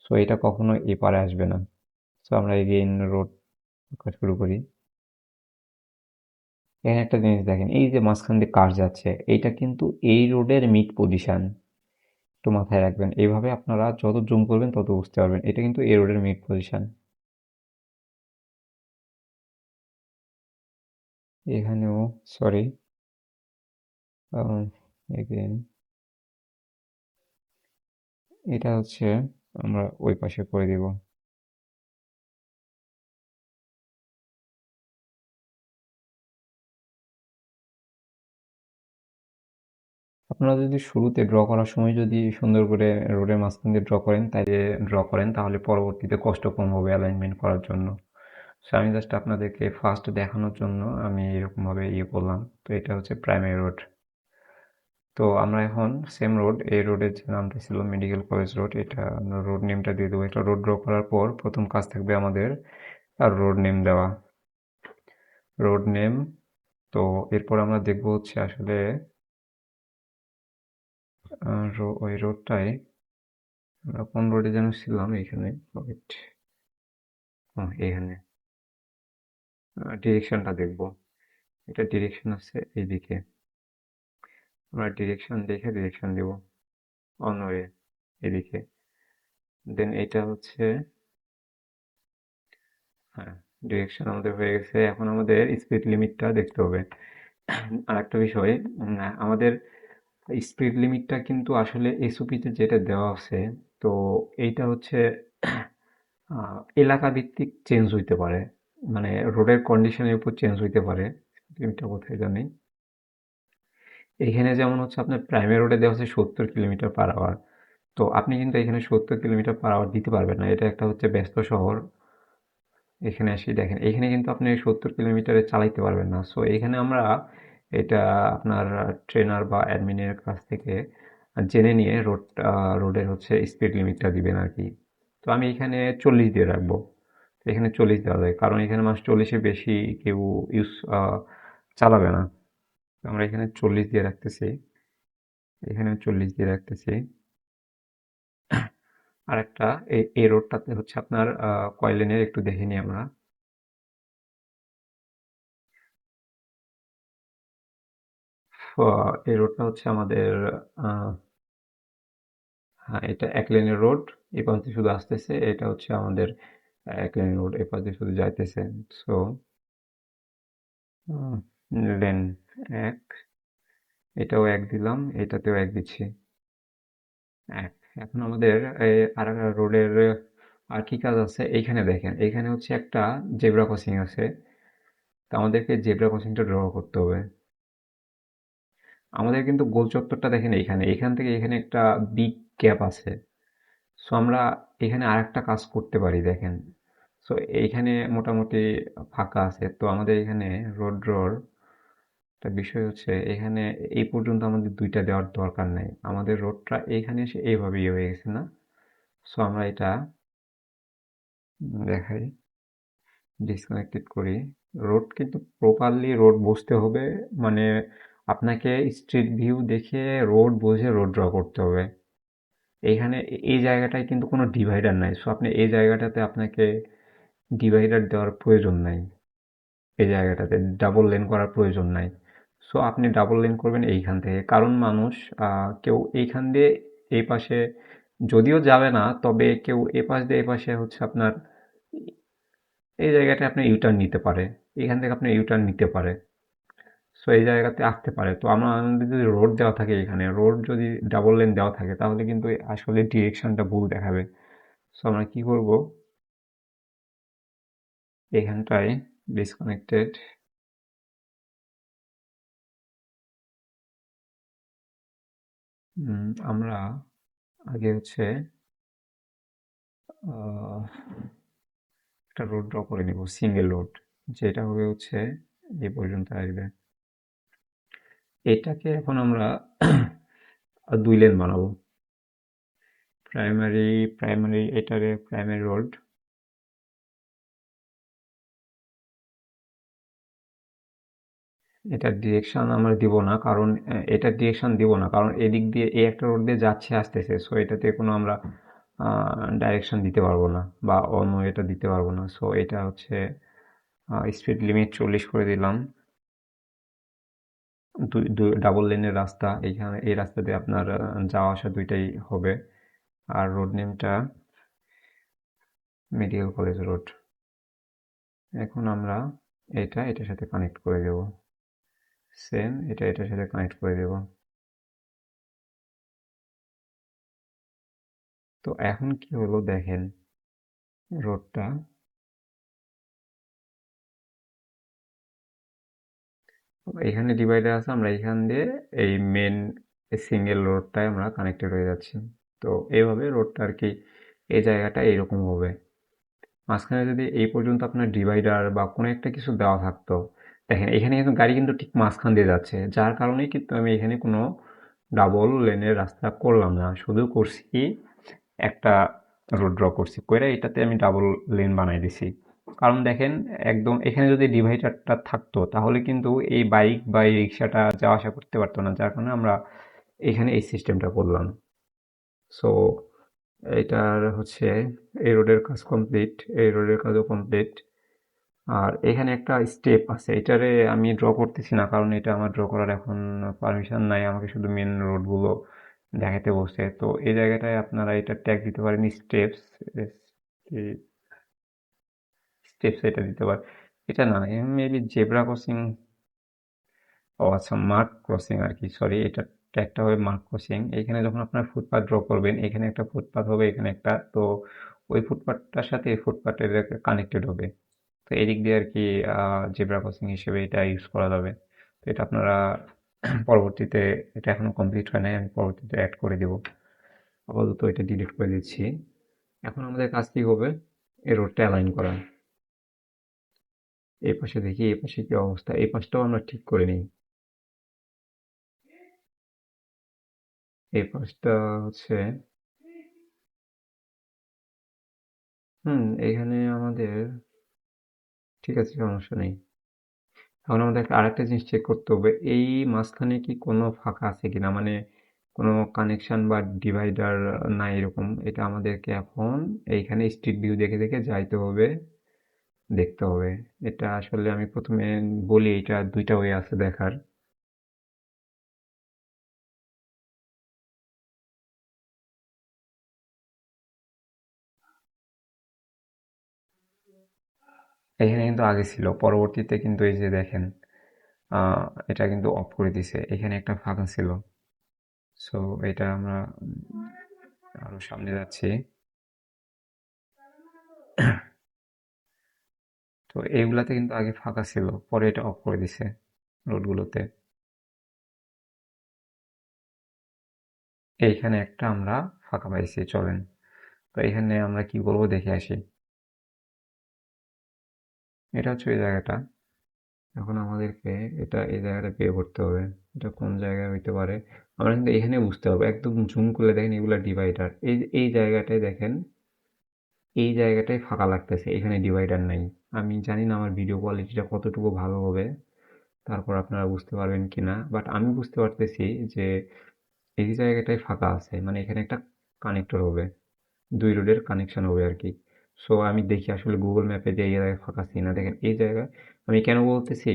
সো এটা কখনো এই পারে আসবে না। সো আমরা এগেইন রোড শুরু করি। এখানে একটা জিনিস দেখেন, এই যে মাঝখান দিয়ে কার যাচ্ছে, এইটা কিন্তু এই রোডের মিড পজিশন, একটু মাথায় রাখবেন। এইভাবে আপনারা যত জুম করবেন তত বুঝতে পারবেন, এটা কিন্তু এই রোডের মিড পজিশন। এখানেও সরি, এগেইন এটা হচ্ছে আমরা ওই পাশে করে দিব। আপনারা যদি শুরুতে ড্র করার সময় যদি সুন্দর করে রোডের মাঝখান দিয়ে ড্র করেন তাহলে পরবর্তীতে কষ্ট কম হবে অ্যালাইনমেন্ট করার জন্য। সো আমি জাস্ট আপনাদেরকে ফার্স্ট দেখানোর জন্য আমি এরকমভাবে করলাম। তো এটা হচ্ছে প্রাইমারি রোড। তো আমরা এখন সেম রোড, এই রোডের যে নামটা ছিল মেডিকেল কলেজ রোড, এটা আমরা রোড নেমটা দিয়ে দেবো। এটা রোড ড্র করার পর প্রথম কাজ থাকবে আমাদের আর রোড নেম দেওয়া, রোড নেম। তো এরপর আমরা দেখবো হচ্ছে আসলে ওই রোডটায় আমরা কোন রোডে যেন ছিলাম, এখানে wait, এখানে ডিরেকশনটা দেখবো। এটা ডিরেকশন আছে এইদিকে, আমরা ডিরেকশন দেখে ডিরেকশন দিব অন ওয়ে এদিকে। দেন এটা হচ্ছে, হ্যাঁ, ডিরেকশন আমাদের হয়ে গেছে। এখন আমাদের স্পিড লিমিটটা দেখতে হবে। আর একটা বিষয়, আমাদের স্পিড লিমিটটা কিন্তু আসলে এসওপিতে যেটা দেওয়া আছে, তো এইটা হচ্ছে এলাকা ভিত্তিক চেঞ্জ হইতে পারে, মানে রোডের কন্ডিশনের উপর চেঞ্জ হইতে পারে। লিমিটটা কোথায় জানি, এখানে যেমন হচ্ছে আপনার প্রাইমারি রোডে দেওয়া আছে 70 কিলোমিটার পার আওয়ার, তো আপনি কিন্তু এখানে 70 কিলোমিটার/আওয়ার দিতে পারবেন না, এটা একটা হচ্ছে ব্যস্ত শহর। এখানে এসে দেখেন, এখানে কিন্তু আপনি 70 কিলোমিটারে চালাইতে পারবেন না। সো এখানে আমরা এটা আপনার ট্রেনার বা অ্যাডমিনের কাছ থেকে জেনে নিয়ে রোডের হচ্ছে স্পিড লিমিটটা দিবেন আর কি। তো আমি এখানে 40 দিয়ে রাখবো। এখানে 40 দেওয়া যায়, কারণ এখানে মাস 40-এর বেশি কেউ ইউজ চালাবে না। তো আমরা এখানে 40 দিয়ে রাখতেছি। এখানে 40 দিয়ে রাখতেছি। আর একটা এই রোডটাতে হচ্ছে আপনার কয় লেনের একটু দেখে নিই আমরা। এই রোডটা হচ্ছে আমাদের আহ, হ্যাঁ, এটা 1 লেনের রোড। এই পাশ দিয়ে শুধু আসতেছে, এটা হচ্ছে আমাদের 1 লেনের রোড, এই পাশ দিয়ে শুধু যাইতেছে। সো লেন 1, এটাও 1 দিলাম, এটাতেও 1 দিচ্ছি। 1। এখন আমাদের আর রোডের আর কি কাজ আছে এইখানে দেখেন, এইখানে হচ্ছে একটা জেব্রা ক্রসিং আছে। তো আমাদেরকে জেব্রা ক্রসিংটা ড্র করতে হবে। আমাদের কিন্তু গোল চত্বরটা দেখেন এইখানে, এখান থেকে এখানে একটা বিগ গ্যাপ আছে। সো আমরা এখানে আরেকটা কাজ করতে পারি দেখেন। সো এইখানে মোটামুটি ফাঁকা আছে, তো আমাদের এখানে রোড ড্রর একটা বিষয় হচ্ছে, এখানে এই পর্যন্ত আমাদের দুইটা দেওয়ার দরকার নেই, আমাদের রোডটা এইখানে এসে এইভাবে ইয়ে হয়ে গেছে না। সো আমরা এটা দেখাই, ডিসকানেক্টেড করি। রোড কিন্তু প্রপারলি রোড বুঝতে হবে, মানে আপনাকে স্ট্রিট ভিউ দেখে রোড বুঝে রোড ড্র করতে হবে। এইখানে এই জায়গাটায় কিন্তু কোনো ডিভাইডার নাই, সো আপনি এই জায়গাটাতে আপনাকে ডিভাইডার দেওয়ার প্রয়োজন নাই। এই জায়গাটাতে ডাবল লেন করার প্রয়োজন নাই। সো আপনি ডাবল লেন করবেন এইখান থেকে, কারণ মানুষ কেউ এইখান দিয়ে এই পাশে যদিও যাবে না, তবে কেউ এ পাশ দিয়ে এ পাশে হচ্ছে আপনার এই জায়গাটা আপনি ইউটার্ন নিতে পারে, এখান থেকে আপনি ইউটার্ন নিতে পারে। সো এই জায়গাতে আসতে পারে। তো আমাদের যদি রোড দেওয়া থাকে, এখানে রোড যদি ডাবল লেন দেওয়া থাকে, তাহলে কিন্তু আসলে ডিরেকশনটা ভুল দেখাবে। সো আমরা কি করব, এখানটায় ডিসকানেক্টেড, আমরা আগে হচ্ছে আহ, একটা রোড ড্র করে নিব, সিঙ্গেল রোড, যেটা হবে হচ্ছে এই পর্যন্ত আসবে। এটাকে এখন আমরা 2 লেন বানাবো। প্রাইমারি প্রাইমারি এটারে প্রাইমারি রোড। এটার ডিরেকশন আমরা দিব না, কারণ এটার ডিরেকশন দিব না, কারণ এদিক দিয়ে এই একটা রোড দিয়ে যাচ্ছে আসতেছে, সো এটাতে কোনো আমরা ডাইরেকশন দিতে পারবো না, বা অন্য এটা দিতে পারবো না। সো এটা হচ্ছে স্পিড লিমিট 40 করে দিলাম। ডাবল লেনের রাস্তা, এইখানে এই রাস্তা দিয়ে আপনার যাওয়া আসা দুইটাই হবে। আর রোড নেমটা মেডিকেল কলেজ রোড। এখন আমরা এটার সাথে কানেক্ট করে দেব, সেম এটার সাথে কানেক্ট করে দেব। তো এখন কি হলো দেখেন, রোডটা এখানে ডিভাইডার আছে, আমরা এখান দিয়ে এই মেন সিঙ্গেল রোডটায় আমরা কানেক্টেড হয়ে যাচ্ছি। তো এইভাবে রোডটা আর কি এই জায়গাটা এইরকম হবে। মাঝখানে যদি এই পর্যন্ত আপনার ডিভাইডার বা কোনো একটা কিছু দেওয়া থাকতো, দেখেন এখানে কিন্তু গাড়ি কিন্তু ঠিক মাঝখান দিয়ে যাচ্ছে, যার কারণেই কিন্তু আমি এখানে কোনো ডাবল লেনের রাস্তা করলাম না, শুধু করছি কি একটা রোড ড্র করছি, কইরা এটাতে আমি ডাবল লেন বানাই দিছি। কারণ দেখেন, একদম এখানে যদি ডিভাইডারটা থাকতো, তাহলে কিন্তু এই বাইক বা এই রিক্সাটা যাওয়া আসা করতে পারতো না, যার কারণে আমরা এখানে এই সিস্টেমটা করলাম। সো এটার হচ্ছে এই রোডের কাজ কমপ্লিট, এই রোডের কাজও কমপ্লিট। আর এখানে একটা স্টেপ আছে, এটারে আমি ড্র করতেছি না, কারণ এটা আমার ড্র করার এখন পারমিশন নাই, আমাকে শুধু মেন রোডগুলো দেখাতে বসছে। তো এই জায়গাটায় আপনারা এটা ট্যাগ দিতে পারেন স্টেপস, স্টেপস এটা দিতে পারেন। এটা না, মেবি জেব্রা ক্রসিং, ও আচ্ছা মার্ক ক্রসিং আর কি, সরি, এটা ট্যাগটা হবে মার্ক ক্রসিং। এখানে যখন আপনার ফুটপাথ ড্র করবেন, এখানে একটা ফুটপাথ হবে, এখানে একটা, তো ওই ফুটপাথটার সাথে এই ফুটপাথের কানেক্টেড হবে। তো এদিক দিয়ে আর কি জেব্রা ক্রসিং হিসেবে এটা ইউজ করা যাবে। তো এটা আপনারা পরবর্তীতে, এটা এখনো কমপ্লিট হয় নাই, আমি পরবর্তীতে অ্যাড করে দিব। আপাতত এটা ডিলিট করে দিচ্ছি। এখন আমাদের কাজ কি হবে, এই রোডটা অ্যালাইন করা। এই পাশে দেখি এই পাশে কি অবস্থা, এই পাশটাও আমরা ঠিক করে নিই। এই পাশটা হচ্ছে এখানে আমাদের ঠিক আছে, সমস্যা নেই। এখন আমাদের আরেকটা জিনিস চেক করতে হবে, এই মাঝখানে কি কোনো ফাঁকা আছে কিনা, মানে কোনো কানেকশন বা ডিভাইডার নাই এরকম। এটা আমাদেরকে এখন এইখানে স্ট্রিট ভিউ দেখে দেখে যাইতে হবে, দেখতে হবে। এটা আসলে আমি প্রথমে বলি, এটা দুইটা ওয়ে আছে দেখার। এখানে কিন্তু আগে ছিল, পরবর্তীতে কিন্তু এই যে দেখেন, আহ, এটা কিন্তু অফ করে দিছে, এখানে একটা ফাঁকা ছিল। সো এটা আমরা আরো সামনে যাচ্ছি। তো এইগুলাতে কিন্তু আগে ফাঁকা ছিল, পরে এটা অফ করে দিছে রোডগুলোতে। এইখানে একটা আমরা ফাঁকা পাইছি, চলেন। তো এখানে আমরা কি করবো দেখে আসি। এটা হচ্ছে এই জায়গাটা। এখন আমাদেরকে এই জায়গাটা বের করতে হবে, এটা কোন জায়গায় হইতে পারে। আমরা কিন্তু এখানে বুঝতে হবে, একদম জুম করলে দেখেন এগুলা ডিভাইডার। এই জায়গাটায় দেখেন, এই জায়গাটায় ফাঁকা লাগতেছে, এখানে ডিভাইডার নাই। আমি জানি না আমার ভিডিও কোয়ালিটিটা কতটুকু ভালো হবে, তারপর আপনারা বুঝতে পারবেন কিনা, বাট আমি বুঝতে পারতেছি যে এই জায়গাটায় ফাঁকা আছে, মানে এখানে একটা কানেক্টর হবে, দুই রোডের কানেকশন হবে আর কি। সো আমি দেখি আসলে গুগল ম্যাপে যে এই জায়গায় ফাঁকা আছে না। দেখেন এই জায়গায়, আমি কেন বলতেছি,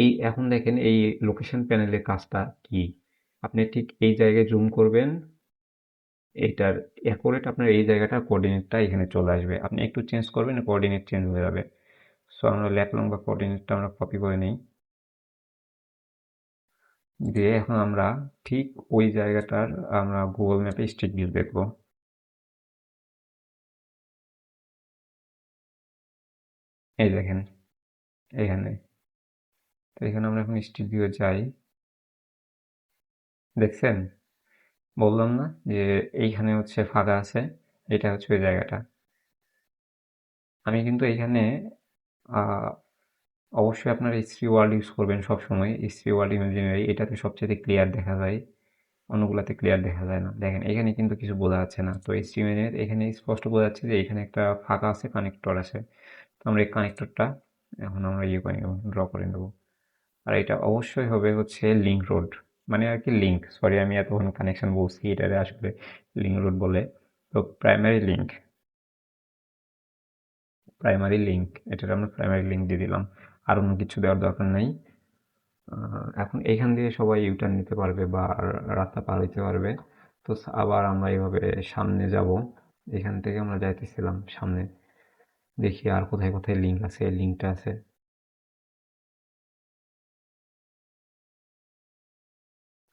এই এখন দেখেন এই লোকেশন প্যানেলের কাজটা কি। আপনি ঠিক এই জায়গায় জুম করবেন, এইটার অ্যাকুরেট আপনার এই জায়গাটার কোঅর্ডিনেটটা এখানে চলে আসবে, আপনি একটু চেঞ্জ করবেন কোঅর্ডিনেট চেঞ্জ হয়ে যাবে। সো আমরা লেফট লং বা কোঅর্ডিনেটটা আমরা কপি করে নিই, দিয়ে এখন আমরা ঠিক ওই জায়গাটার আমরা গুগল ম্যাপে স্ট্রিট ভিউ দেখবো। এই দেখেন এখানে, তো এখানে আমরা এখন স্ট্রিট ভিউ যাই, দেখছেন? বললাম না যে এইখানে হচ্ছে ফাঁকা আছে, এটা হচ্ছে ওই জায়গাটা। আমি কিন্তু এইখানে আহ, অবশ্যই আপনারা স্ত্রী ওয়ার্ল্ড ইউজ করবেন সবসময়, স্ত্রী ওয়ার্ল্ড ইমাজিনারি, এটাতে সবচেয়ে ক্লিয়ার দেখা যায়, অন্যগুলাতে ক্লিয়ার দেখা যায় না। দেখেন এখানে কিন্তু কিছু বোঝা যাচ্ছে না, তো স্ত্রী ইমাজিনারি এখানে স্পষ্ট বোঝা যাচ্ছে যে এখানে একটা ফাঁকা আছে, কানেক্টর আছে। তো আমরা এই কানেক্টরটা এখন আমরা ইয়ে করে নেবো, ড্র করে নেবো। আর এটা অবশ্যই হবে হচ্ছে লিঙ্ক রোড, মানে আর কি লিঙ্ক, সরি আমি এতক্ষণ কানেকশন বলছি, এটারে আসলে লিঙ্ক রোড বলে। তো প্রাইমারি লিঙ্ক, এটার আমরা প্রাইমারি লিঙ্ক দিয়ে দিলাম, আর অন্য কিছু দেওয়ার দরকার নেই। এখন এখান দিয়ে সবাই ইউটার্ন নিতে পারবে বা রাস্তা পার হইতে পারবে। তো আবার আমরা এইভাবে সামনে যাব, এখান থেকে আমরা যাইতেছিলাম সামনে, দেখি আর কোথায় কোথায় লিঙ্ক আছে, লিঙ্কটা আছে।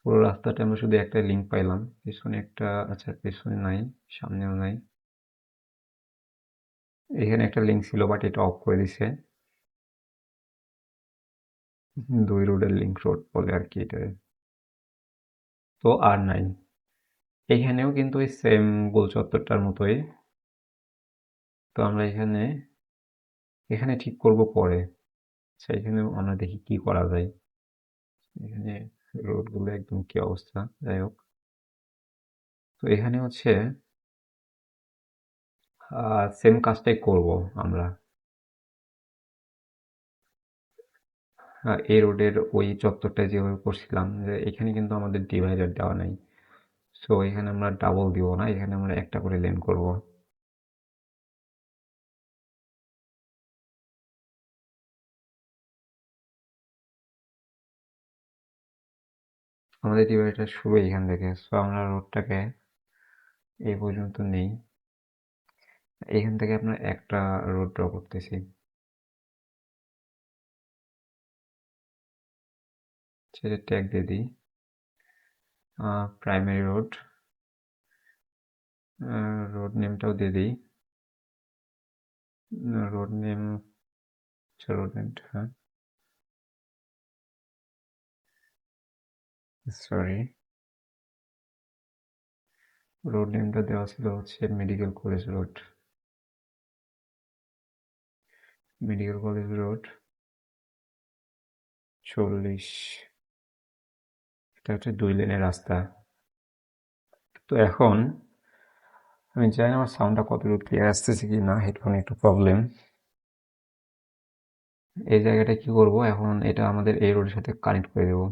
পুরো রাস্তাটা আমরা শুধু একটা লিঙ্ক পাইলাম, পেছনে একটা, আচ্ছা পেছনে নাই, সামনেও নাই। এখানে একটা লিঙ্ক ছিল বাট এটা অফ করে দিছে। দুই রোডের লিঙ্ক রোড বলে আর কি এটা। তো আর নাই, এখানেও কিন্তু ওই সেম গোল চত্বরটার মতোই। তো আমরা এখানে এখানে ঠিক করব পরে। আচ্ছা এখানে আমরা দেখি কি করা যায়। এখানে রোডগুলো একদম কি অবস্থা, যাই হোক। তো এখানে হচ্ছে সেম কাজটাই করব আমরা। এই রোডের ওই চত্বরটায় যেভাবে করছিলাম, যে এখানে কিন্তু আমাদের ডিভাইডার দেওয়া নাই। সো এখানে আমরা ডাবল দিব না, এখানে আমরা একটা করে লেন করব। আমাদের ডিভাইডার শুরু এখান থেকে, সো আমরা রোডটাকে এই পর্যন্ত নেই। এখান থেকে আপনার একটা রোড ড্র করতেছি, সেটা ট্যাগ দিয়ে দিই প্রাইমারি রোড। রোড নেমটাও দিয়ে দিই, রোড নেম, রোড নেম, হ্যাঁ সরি। রোড নেমটা দেওয়া ছিল হচ্ছে medical college road. Medical college road 40। এটা হচ্ছে 2 লেনের রাস্তা। তো এখন আমি জানি না আমার সাউন্ডটা কতটুকু ক্লিয়ার আসতেছে কি না, হেডফোনে একটু প্রবলেম। এই জায়গাটা কি করব এখন, এটা আমাদের এই রোডের সাথে কানেক্ট করে দেবো,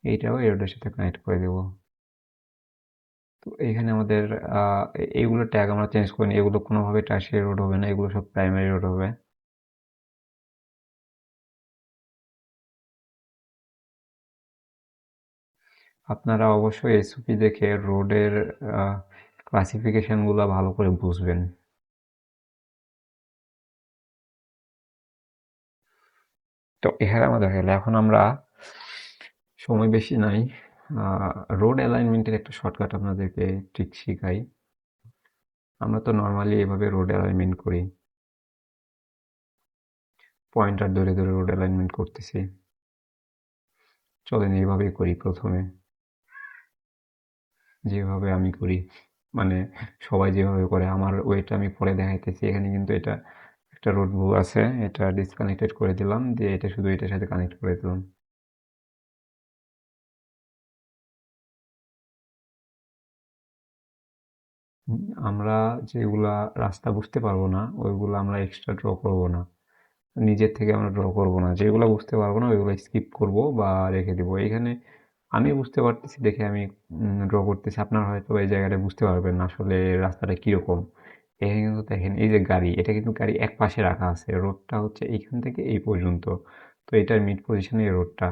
এইটাও এই রোডের সাথে কানেক্ট করে দেবো। তো এখানে আমাদের এইগুলো ট্যাগ আমরা চেঞ্জ করিনি, এগুলো কোনোভাবে টার্সিয়ারি রোড হবে না, এগুলো সব প্রাইমারি রোড হবে। আপনারা অবশ্যই এসওপি দেখে রোডের ক্লাসিফিকেশনগুলো ভালো করে বুঝবেন। তো এখানে আমাদের হলো, এখন আমরা সময় বেশি নাই, রোড অ্যালাইনমেন্টের একটা শর্টকাট আপনাদেরকে ট্রিক শিখাই। আমরা তো নর্মালি এভাবে রোড অ্যালাইনমেন্ট করি, পয়েন্টার ধরে ধরে রোড অ্যালাইনমেন্ট করতেছি। চলেন এইভাবেই করি প্রথমে, যেভাবে আমি করি, মানে সবাই যেভাবে করে আমার ওয়েটা আমি পরে দেখাইতেছি। এখানে কিন্তু এটা একটা রোড ভু আছে, এটা ডিসকানেক্টেড করে দিলাম, দিয়ে এটা শুধু এটার সাথে কানেক্ট করে দিলাম। আমরা যেগুলা রাস্তা বুঝতে পারবো না ওইগুলো আমরা এক্সট্রা ড্র করব না, নিজের থেকে আমরা ড্র করব না। যেগুলো বুঝতে পারবো না ওইগুলো স্কিপ করব বা রেখে দিব। এখানে আমি বুঝতে পারতেছি দেখে আমি ড্র করতেছি, আপনারা হয়তো এই জায়গাটা বুঝতে পারবেন না আসলে রাস্তাটা কিরকম। এখানে কিন্তু দেখেন এই যে গাড়ি, এটা কিন্তু গাড়ি এক পাশে রাখা আছে, রোডটা হচ্ছে এইখান থেকে এই পর্যন্ত। তো এটার মিড পজিশনে এই রোডটা।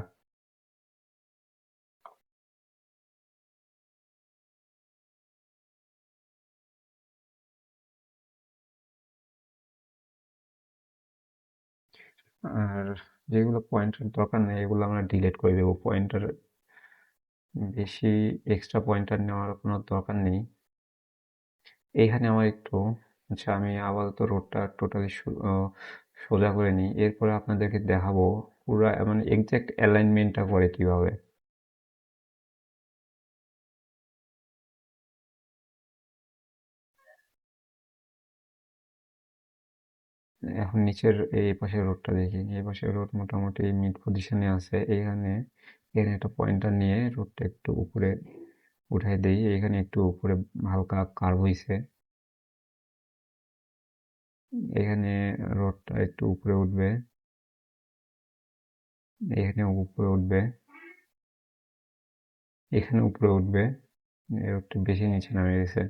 আর যেগুলো পয়েন্টের দরকার নেই এগুলো আমরা ডিলিট করে দেবো। পয়েন্টার বেশি এক্সট্রা পয়েন্টার নেওয়ার কোনো দরকার নেই। এইখানে আমার একটু, আচ্ছা আমি আপাতত রোডটা টোটালি সোজা করে নিই, এরপরে আপনাদেরকে দেখাবো পুরা মানে এক্সাক্ট অ্যালাইনমেন্টটা করে কিভাবে। এখন নিচের এই পাশের রোডটা দেখি, এই পাশের রোড মোটামুটি মিড পজিশনে আছে। এখানে এখানে একটা পয়েন্টার নিয়ে রোডটা একটু উপরে উঠাই দেই, এখানে একটু উপরে হালকা কার্ভ হইছে। এখানে রোডটা একটু উপরে উঠবে, এখানে উপরে উঠবে, এখানে উপরে উঠবে। এই রোডটা বেশি নিচে নামে গেছে।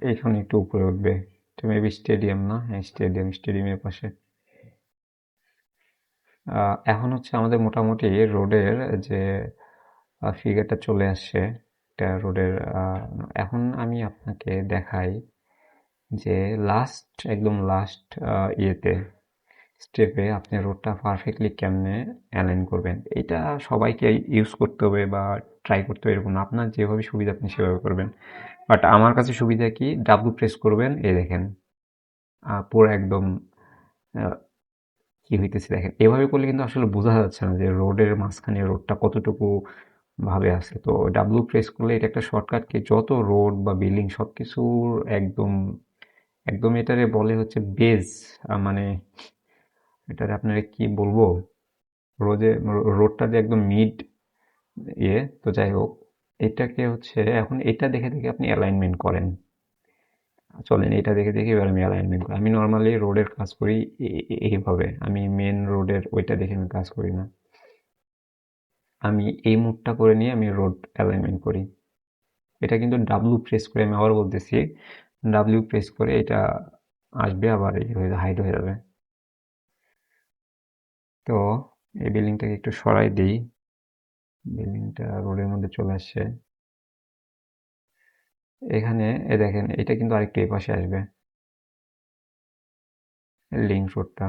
এইখানে একটু উপরে উঠবে। তো মেবি স্টেডিয়াম, না হ্যাঁ স্টেডিয়াম, স্টেডিয়ামের পাশে। এখন হচ্ছে আমাদের মোটামুটি রোডের যে ফিগারটা চলে আসছে, এটা রোডের। এখন আমি আপনাকে দেখাই যে একদম লাস্ট ইয়েতে স্টেপে আপনি রোডটা পারফেক্টলি কেমনে অ্যালাইন করবেন। এটা সবাইকে ইউজ করতে হবে বা ট্রাই করতে হবে এরকম না, আপনার যেভাবে সুবিধা আপনি সেভাবে করবেন। বাট আমার কাছে সুবিধা কি, ডাব্লু প্রেস করবেন, এই দেখেন পুরো একদম আহ, কি হইতেছে দেখেন। এভাবে করলে কিন্তু আসলে বোঝা যাচ্ছে না যে রোডের মাঝখানে রোডটা কতটুকু ভাবে আছে। তো ডাব্লু প্রেস করলে এটা একটা শর্টকাট, কি যত রোড বা বিল্ডিং সবকিছুর একদম একদম এটারে বলে হচ্ছে বেজ, মানে এটারে আপনারা কি বলবো, রোডটা যে একদম মিড তো যাই হোক, এটাকে হচ্ছে এখন এটা দেখে দেখে আপনি অ্যালাইনমেন্ট করেন। চলেন এটা দেখে দেখে এবার আমি অ্যালাইনমেন্ট করি। আমি নর্মালি রোডের কাজ করি এইভাবে, আমি মেন রোডের ওইটা দেখে আমি কাজ করি না। আমি এই মুডটা করে নিয়ে আমি রোড অ্যালাইনমেন্ট করি। এটা কিন্তু ডাব্লু প্রেস করে, আমি আবার বলতেছি, ডাব্লিউ প্রেস করে এটা আসবে, আবার এই হয়ে হাইড হয়ে যাবে। তো এই বিল্ডিংটাকে একটু সরাই দিই, বিল্ডিংটা রোডের মধ্যে চলে আসছে। এখানে দেখেন এটা কিন্তু আরেকটু এই পাশে আসবে, লিংক রোডটা।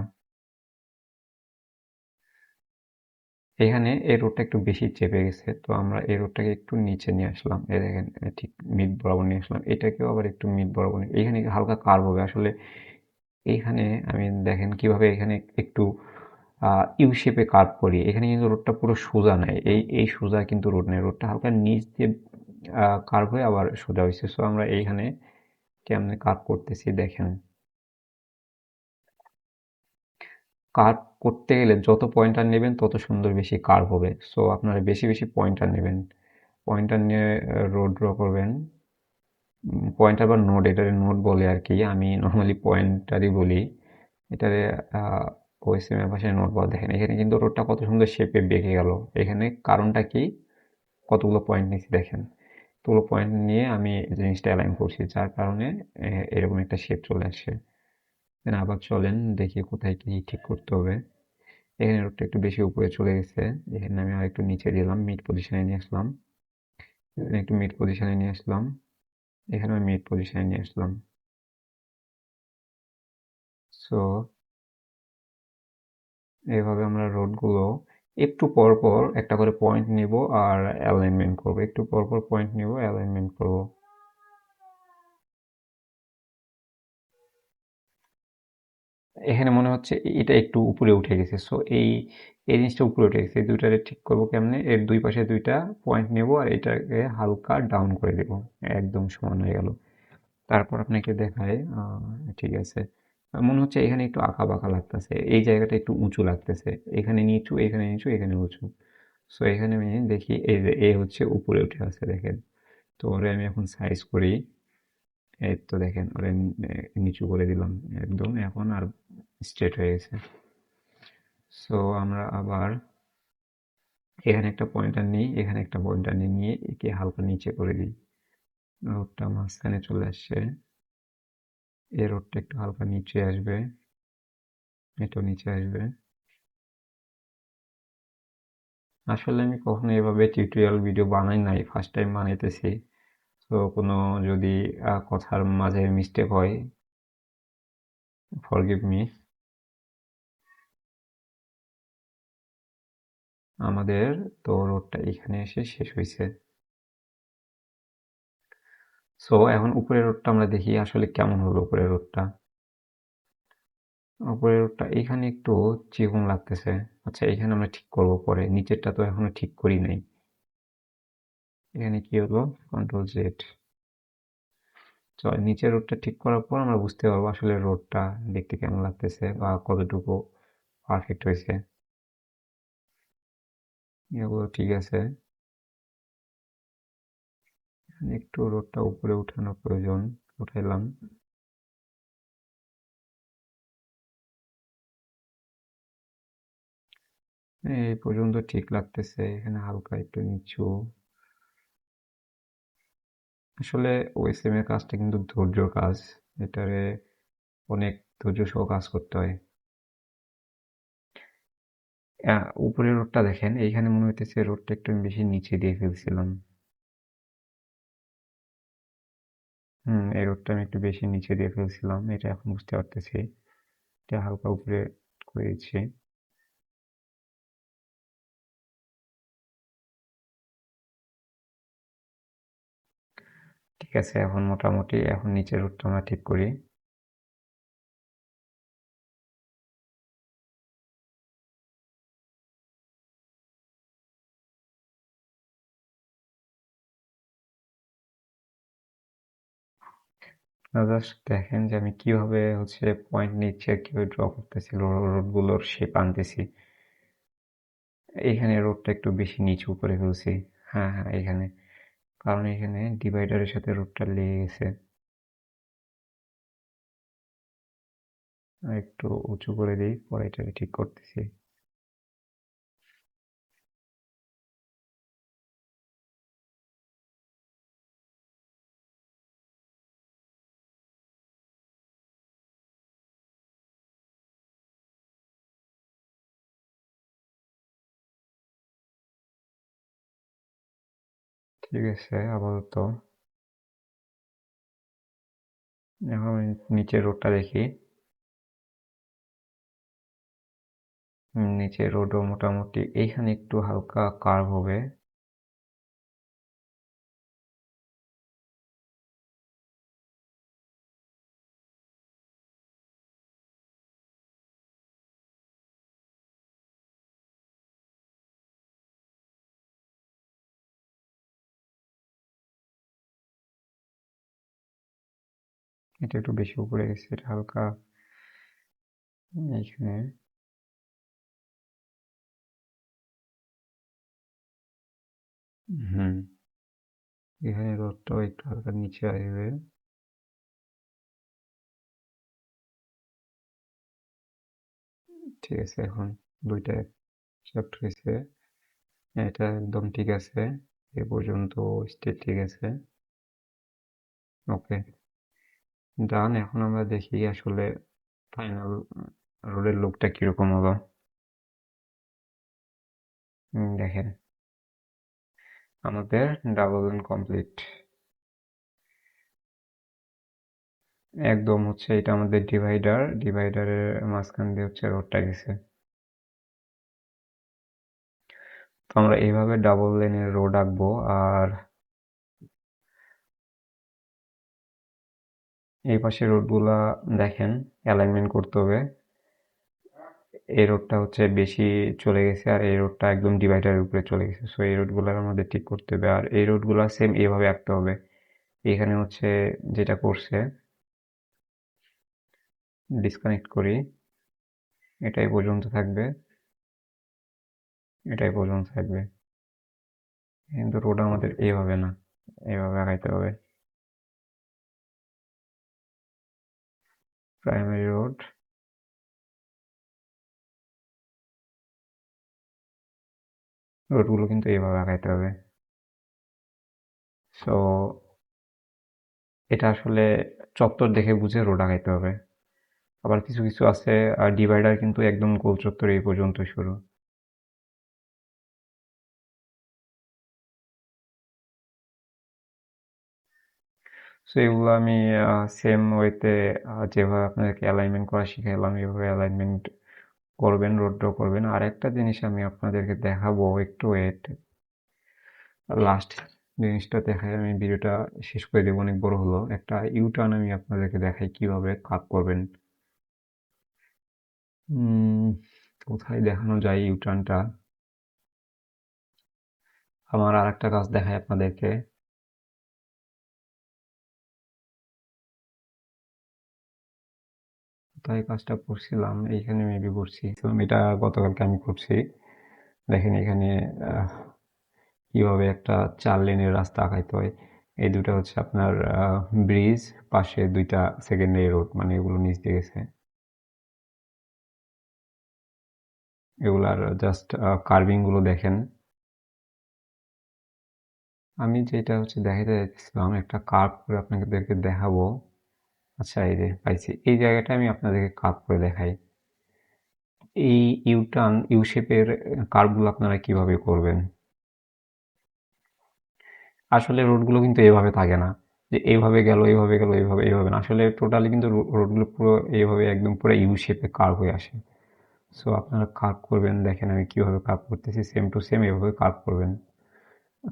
এখানে এই রোডটা একটু বেশি চেপে গেছে, তো আমরা এই রোডটাকে একটু নিচে নিয়ে আসলাম, এই দেখেন ঠিক মিড বরাবর নিয়ে আসলাম। এটাকেও আবার একটু মিড বরাবর এখানে হালকা কার্ভ হবে আসলে। এইখানে আমি দেখেন কিভাবে এখানে একটু ইউ শেপে কার্ভ করি, এখানে কিন্তু রোডটা পুরো সোজা নাই, এই সোজা কিন্তু রোড নেই, রোডটা হালকা নিচ দিয়ে কার্ভ হয়ে আবার সোজা হয়েছে। সো আমরা এইখানে কেমনে কার্ভ করতেছি দেখেন। কার্ভ করতে গেলে যত পয়েন্টার নেবেন তত সুন্দর বেশি কার্ভ হবে। সো আপনারা বেশি বেশি পয়েন্টার নেবেন, পয়েন্টার নিয়ে রোড ড্র করবেন। পয়েন্টার বা নোড, এটারে নোড বলে আর কি, আমি নর্মালি পয়েন্টারই বলি এটারে। ওএসএম এর ভাষায় নোড বলে। দেখেন এখানে কিন্তু রোডটা কত সুন্দর শেপে বেঁকে গেল, এখানে কারণটা কি, কতগুলো পয়েন্ট নিয়েছি দেখেন, এতগুলো পয়েন্ট নিয়ে আমি জিনিসটা অ্যালাইন করছি, যার কারণে এরকম একটা শেপ চলে আসছে। দেন আবার চলেন দেখি কোথায় কি ঠিক করতে হবে। এখানে রোডটা একটু বেশি উপরে চলে গেছে, এখানে আমি আর একটু নিচে দিলাম, মিড পজিশনে নিয়ে আসলাম, এখানে একটু মিড পজিশনে নিয়ে আসলাম, এখানে আমি মিড পজিশনে নিয়ে আসলাম। সো এইভাবে আমরা রোডগুলো একটু পর পর একটা করে পয়েন্ট নিব আর অ্যালাইনমেন্ট করব, একটু পর পর পয়েন্ট নিব, অ্যালাইনমেন্ট করব। এখানে মনে হচ্ছে এটা একটু উপরে উঠে গেছে, সো এই জিনিসটা উপরে উঠে গেছে, এই দুইটারে ঠিক করবো কেমনে, এর দুই পাশে দুইটা পয়েন্ট নেব আর এটাকে হালকা ডাউন করে দেব, একদম সমান হয়ে গেল। তারপর আপনাকে দেখায়, ঠিক আছে। মনে হচ্ছে এখানে একটু আঁকা বাঁকা লাগতেছে, এই জায়গাটা একটু উঁচু লাগতেছে, এখানে নিচু, এখানে নিচু, এখানে উঁচু। সো এখানে আমি দেখি এই যে এ হচ্ছে উপরে উঠে আছে দেখেন। তো ওরে আমি এখন সাইজ করি, এই তো দেখেন ওরে নিচু করে দিলাম একদম, এখন আর স্ট্রেট হয়ে গেছে। সো আমরা আবার এখানে একটা পয়েন্টার নিই, এখানে একটা পয়েন্টার নিয়ে একে হালকা নিচে করে দিই, রোডটা মাঝখানে চলে আসছে, এই রোডটা একটু হালকা নিচে আসবে, একটু নিচে আসবে। আসলে আমি কখনো এভাবে টিউটোরিয়াল ভিডিও বানাই নাই, ফার্স্ট টাইম বানাইতেছি। তো কোনো যদি কথার মাঝে মিস্টেক হয়, ফরগিভ মি। আমাদের তো রোডটা এখানে এসে শেষ হয়েছে। সো এখন উপরের রোডটা আমরা দেখি আসলে কেমন হলো উপরের রোডটা। উপরের রোডটা এখানে একটু চিকন লাগতেছে। আচ্ছা এখানে আমরা ঠিক করব পরে, নিচেরটা তো এখনো ঠিক করি নাই। এখানে কি হলো, কন্ট্রোল জেড। চল নিচের রোডটা ঠিক করার পর আমরা বুঝতে পারবো আসলে রোডটা দেখতে কেমন লাগতেছে বা কতটুকু পারফেক্ট হয়েছে। এগুলো ঠিক আছে, একটু রোডটা উপরে উঠানোর প্রয়োজন, উঠাইলাম। এই পর্যন্ত ঠিক লাগতেছে, এখানে হালকা একটু নিচু। আসলে ওএসএম এর কাজটা কিন্তু ধৈর্যর কাজ, এটারে অনেক ধৈর্য সহ কাজ করতে হয়। উপরের রোডটা দেখেন, এইখানে মনে হইতেছে রোডটা একটু আমি বেশি নিচে দিয়ে ফেলছিলাম। এই রোডটা আমি একটু বেশি নিচে দিয়ে ফেলছিলাম, এটা এখন বুঝতে পারতেছি, এটা হালকা উপরে করে দিচ্ছি। ঠিক আছে, এখন মোটামুটি এখন নিচের রোডটা আমরা ঠিক করি। জাস্ট দেখেন যে আমি কিভাবে হচ্ছে পয়েন্ট নিচ্ছি আর কিভাবে ড্র করতেছি, রোডগুলোর শেপ আনতেছি। এইখানে রোডটা একটু বেশি নিচু করে ফেলছি। হ্যাঁ হ্যাঁ, এখানে, কারণ এখানে ডিভাইডারের সাথে রোডটা লেগে গেছে। আর একটু উঁচু করে দিই, পরে এটাকে ঠিক করতেছি। ঠিক আছে আপাতত। এখন আমি নিচের রোডটা দেখি। নিচের রোডও মোটামুটি এইখানে একটু হালকা কার্ভ হবে। এটা একটু বেশি উপরে গেছে, এটা হালকা এইখানে। হুম, এখানে রোদটাও একটু হালকা নিচে আসবে। ঠিক আছে, এখন দুইটা অ্যাকসেপ্ট হয়েছে। এটা একদম ঠিক আছে, এ পর্যন্ত স্টেট ঠিক আছে। ওকে, ডান। এখন আমরা দেখি আসলে ফাইনাল রোডের লুকটা কিরকম হলো। দেখেন, আমাদের ডাবল লাইন কমপ্লিট। একদম হচ্ছে এটা আমাদের ডিভাইডারের মাঝখান দিয়ে হচ্ছে রোডটা গেছে। তো আমরা এইভাবে ডাবল লেনের রোড আঁকবো। আর এই পাশে রোডগুলা দেখেন, অ্যালাইনমেন্ট করতে হবে। এই রোডটা হচ্ছে বেশি চলে গেছে, আর এই রোডটা একদম ডিভাইডারের উপরে চলে গেছে। সো এই রোডগুলো আমাদের ঠিক করতে হবে, আর এই রোডগুলো সেম এইভাবে আঁকতে হবে। এখানে হচ্ছে যেটা করছে, ডিসকানেক্ট করি, এটাই পর্যন্ত থাকবে, এটাই পর্যন্ত থাকবে। কিন্তু রোড আমাদের এইভাবে না, এইভাবে আগাইতে হবে। প্রাইমারি রোড, রোডগুলো কিন্তু এইভাবে আগাইতে হবে। সো এটা আসলে চত্বর দেখে বুঝে রোড আগাইতে হবে। আবার কিছু কিছু আছে ডিভাইডার কিন্তু একদম গোল চত্বর এই পর্যন্ত শুরু। সো এগুলো আমি সেম ওয়েতে যেভাবে আপনাদেরকে অ্যালাইনমেন্ট করা শিখাইলাম, এইভাবে অ্যালাইনমেন্ট করবেন, রোড ড্র করবেন। আর একটা জিনিস আমি আপনাদেরকে দেখাবো, একটু ওয়েট, লাস্ট জিনিসটা দেখাই আমি ভিডিওটা শেষ করে দেবো, অনেক বড় হলো। একটা ইউটার্ন আমি আপনাদেরকে দেখাই কিভাবে কাট করবেন। কোথায় দেখানো যায় ইউটার্নটা? আমার আর একটা কাজ দেখাই আপনাদেরকে। কোথায় কাজটা করছিলাম, এইখানে মেবি করছি। তো এটা গতকালকে আমি করছি। দেখেন এখানে আহ, কিভাবে একটা 4 লেনের রাস্তা আঁকাইতে হয়। এই দুটো হচ্ছে আপনার ব্রিজ, পাশে দুইটা সেকেন্ডারি রোড, মানে এগুলো নিচ দিয়ে গেছে। এগুলার জাস্ট কার্ভিং গুলো দেখেন। আমি যেটা হচ্ছে দেখাতে চাইছিলাম, একটা কার্ভ করে আপনাদেরকে দেখাবো। আচ্ছা, এই যে পাইছি, এই জায়গাটা আমি আপনাদেরকে কার্ভ করে দেখাই। এই ইউটার্ন ইউ শেপের কার্ভগুলো আপনারা কিভাবে করবেন। আসলে রোডগুলো কিন্তু এইভাবে থাকে না, যে এইভাবে গেল, এইভাবে গেল, এইভাবে, এইভাবে না। আসলে টোটালি কিন্তু রোডগুলো পুরো এইভাবে একদম পুরো ইউ শেপে কার্ভ হয়ে আসে। সো আপনারা কার্ভ করবেন, দেখেন আমি কিভাবে কার্ভ করতেছি, সেম টু সেম এভাবে কার্ভ করবেন।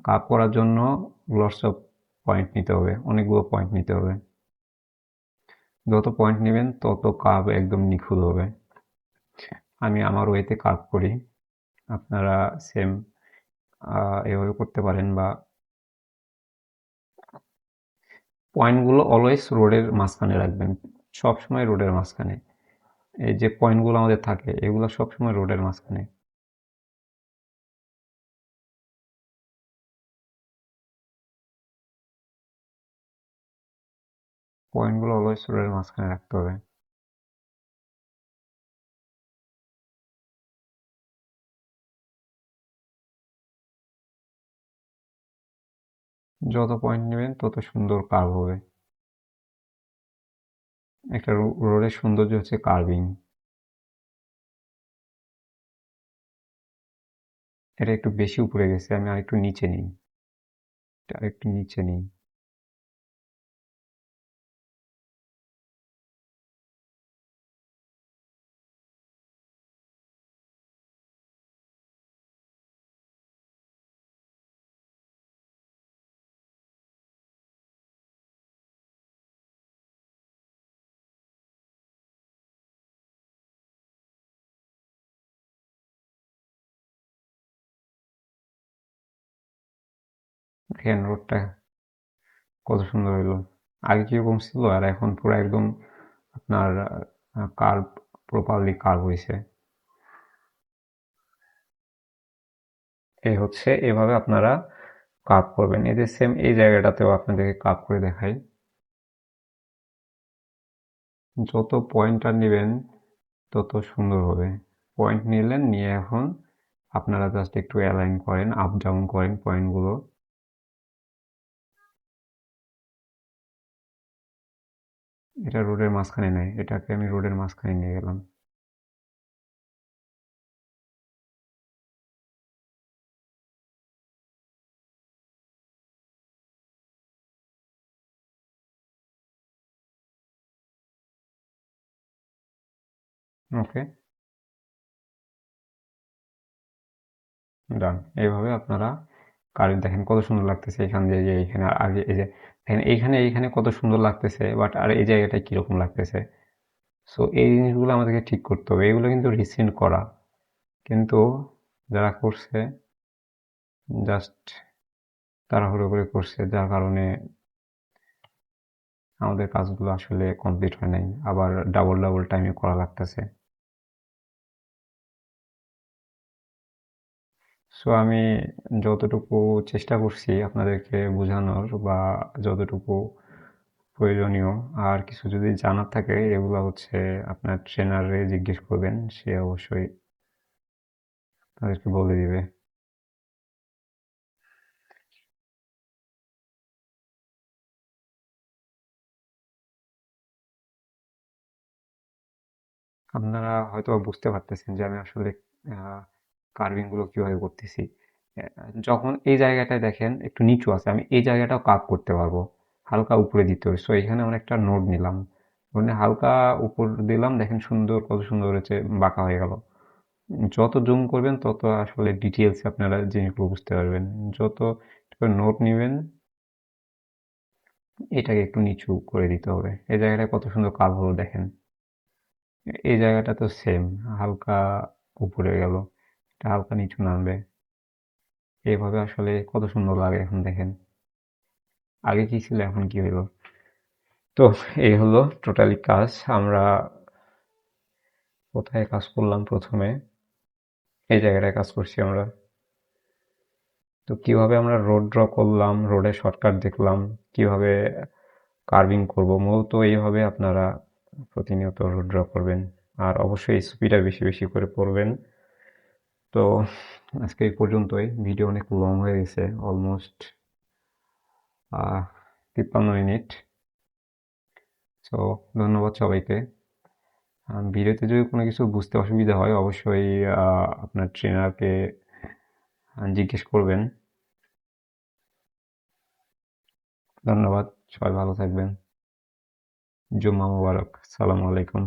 কার্ভ করার জন্য লটস অফ পয়েন্ট নিতে হবে, অনেকগুলো পয়েন্ট নিতে হবে। যত পয়েন্ট নেবেন তত কার্ভ একদম নিখুঁত হবে। আমি আমার ওয়েতে কার্ভ করি, আপনারা সেম এভাবে করতে পারেন। বা পয়েন্টগুলো অলওয়েজ রোডের মাঝখানে রাখবেন, সবসময় রোডের মাঝখানে। এই যে পয়েন্টগুলো আমাদের থাকে, এগুলো সবসময় রোডের মাঝখানে। পয়েন্টগুলো অলওয়েজ রোডের মাঝখানে রাখতে হবে। যত পয়েন্ট নেবেন তত সুন্দর কার্ভ হবে। একটা রোডের সৌন্দর্য হচ্ছে কার্ভিং। এটা একটু বেশি উপরে গেছে, আমি আরেকটু নিচে নিই, এটা আরেকটু নিচে নিই। দেখেন রোডটা কত সুন্দর হলো। আগে কিরকম ছিল আর এখন পুরো একদম আপনার কার্ভ, প্রপারলি কার্ভ হয়েছে। এই হচ্ছে, এভাবে আপনারা কার্ভ করবেন। এই যে সেম এই জায়গাটাতেও আপনাদেরকে কার্ভ করে দেখাই। যত পয়েন্টটা নেবেন তত সুন্দর হবে। পয়েন্ট নিলেন, নিয়ে এখন আপনারা জাস্ট একটু অ্যালাইন করেন, আপ ডাউন করেন পয়েন্টগুলো। এটা রোডের মাঝখানে নেই, এটাকে আমি রোডের মাঝখানে নিয়ে গেলাম। ওকে, ডান। এইভাবে আপনারা কারেন্ট দেখেন কত সুন্দর লাগতেছে এখান দিয়ে, যে এইখানে আগে এই যে দেখেন এইখানে কত সুন্দর লাগতেছে, বাট আর এই জায়গাটায় কিরকম লাগতেছে। সো এই জিনিসগুলো আমাদেরকে ঠিক করতে হবে। এগুলো কিন্তু রিসেন্ট করা, কিন্তু যারা করছে জাস্ট তাড়াহুড়ো করে করছে, যার কারণে আমাদের কাজগুলো আসলে কমপ্লিট হয় নাই, আবার ডাবল ডাবল টাইমে করা লাগতেছে। সো আমি যতটুকু চেষ্টা করছি আপনাদেরকে বোঝানোর, বা যতটুকু প্রয়োজনীয়, আর কিছু যদি জানার থাকে এগুলো হচ্ছে আপনার ট্রেনারে জিজ্ঞেস করবেন, সে অবশ্যই তাদেরকে বলে দিবে। আপনারা হয়তো বুঝতে পারতেছেন যে আমি আসলে কার্ভিং গুলো কিভাবে করতেছি। যখন এই জায়গাটায় দেখেন একটু নিচু আছে, আমি এই জায়গাটাও কার্ভ করতে পারবো, হালকা উপরে দিতে হবে। সো এখানে আমরা একটা নোট নিলাম, মানে হালকা উপর দিলাম, দেখেন সুন্দর, কত সুন্দর হয়েছে, বাঁকা হয়ে গেল। যত জুম করবেন তত আসলে ডিটেলস আপনারা জিনিসগুলো বুঝতে পারবেন। যত নোট নেবেন, এটাকে একটু নিচু করে দিতে হবে। এই জায়গাটা কত সুন্দর কার্ভ হলো দেখেন। এই জায়গাটা তো সেম, হালকা উপরে গেল, এটা হালকা নিচু নামবে। এইভাবে আসলে কত সুন্দর লাগে এখন দেখেন, আগে কি ছিল এখন কি হইলো। তো এই হলো টোটালি কাজ। আমরা কোথায় কাজ করলাম, প্রথমে এই জায়গাটায় কাজ করছি আমরা। তো কিভাবে আমরা রোড ড্র করলাম, রোডের শর্টকাট দেখলাম, কিভাবে কার্ভিং করব, মূলত এইভাবে আপনারা প্রতিনিয়ত রোড ড্র করবেন। আর অবশ্যই স্পিডটা বেশি বেশি করে পড়বেন। তো আজকে এই পর্যন্তই, ভিডিও অনেক লং হয়ে গেছে, অলমোস্ট 53 মিনিট। সো ধন্যবাদ সবাইকে। ভিডিওতে যদি কোনো কিছু বুঝতে অসুবিধা হয় অবশ্যই আপনার ট্রেনারকে জিজ্ঞেস করবেন। ধন্যবাদ, সবাই ভালো থাকবেন। জুম্মা মোবারক, সালামু আলাইকুম।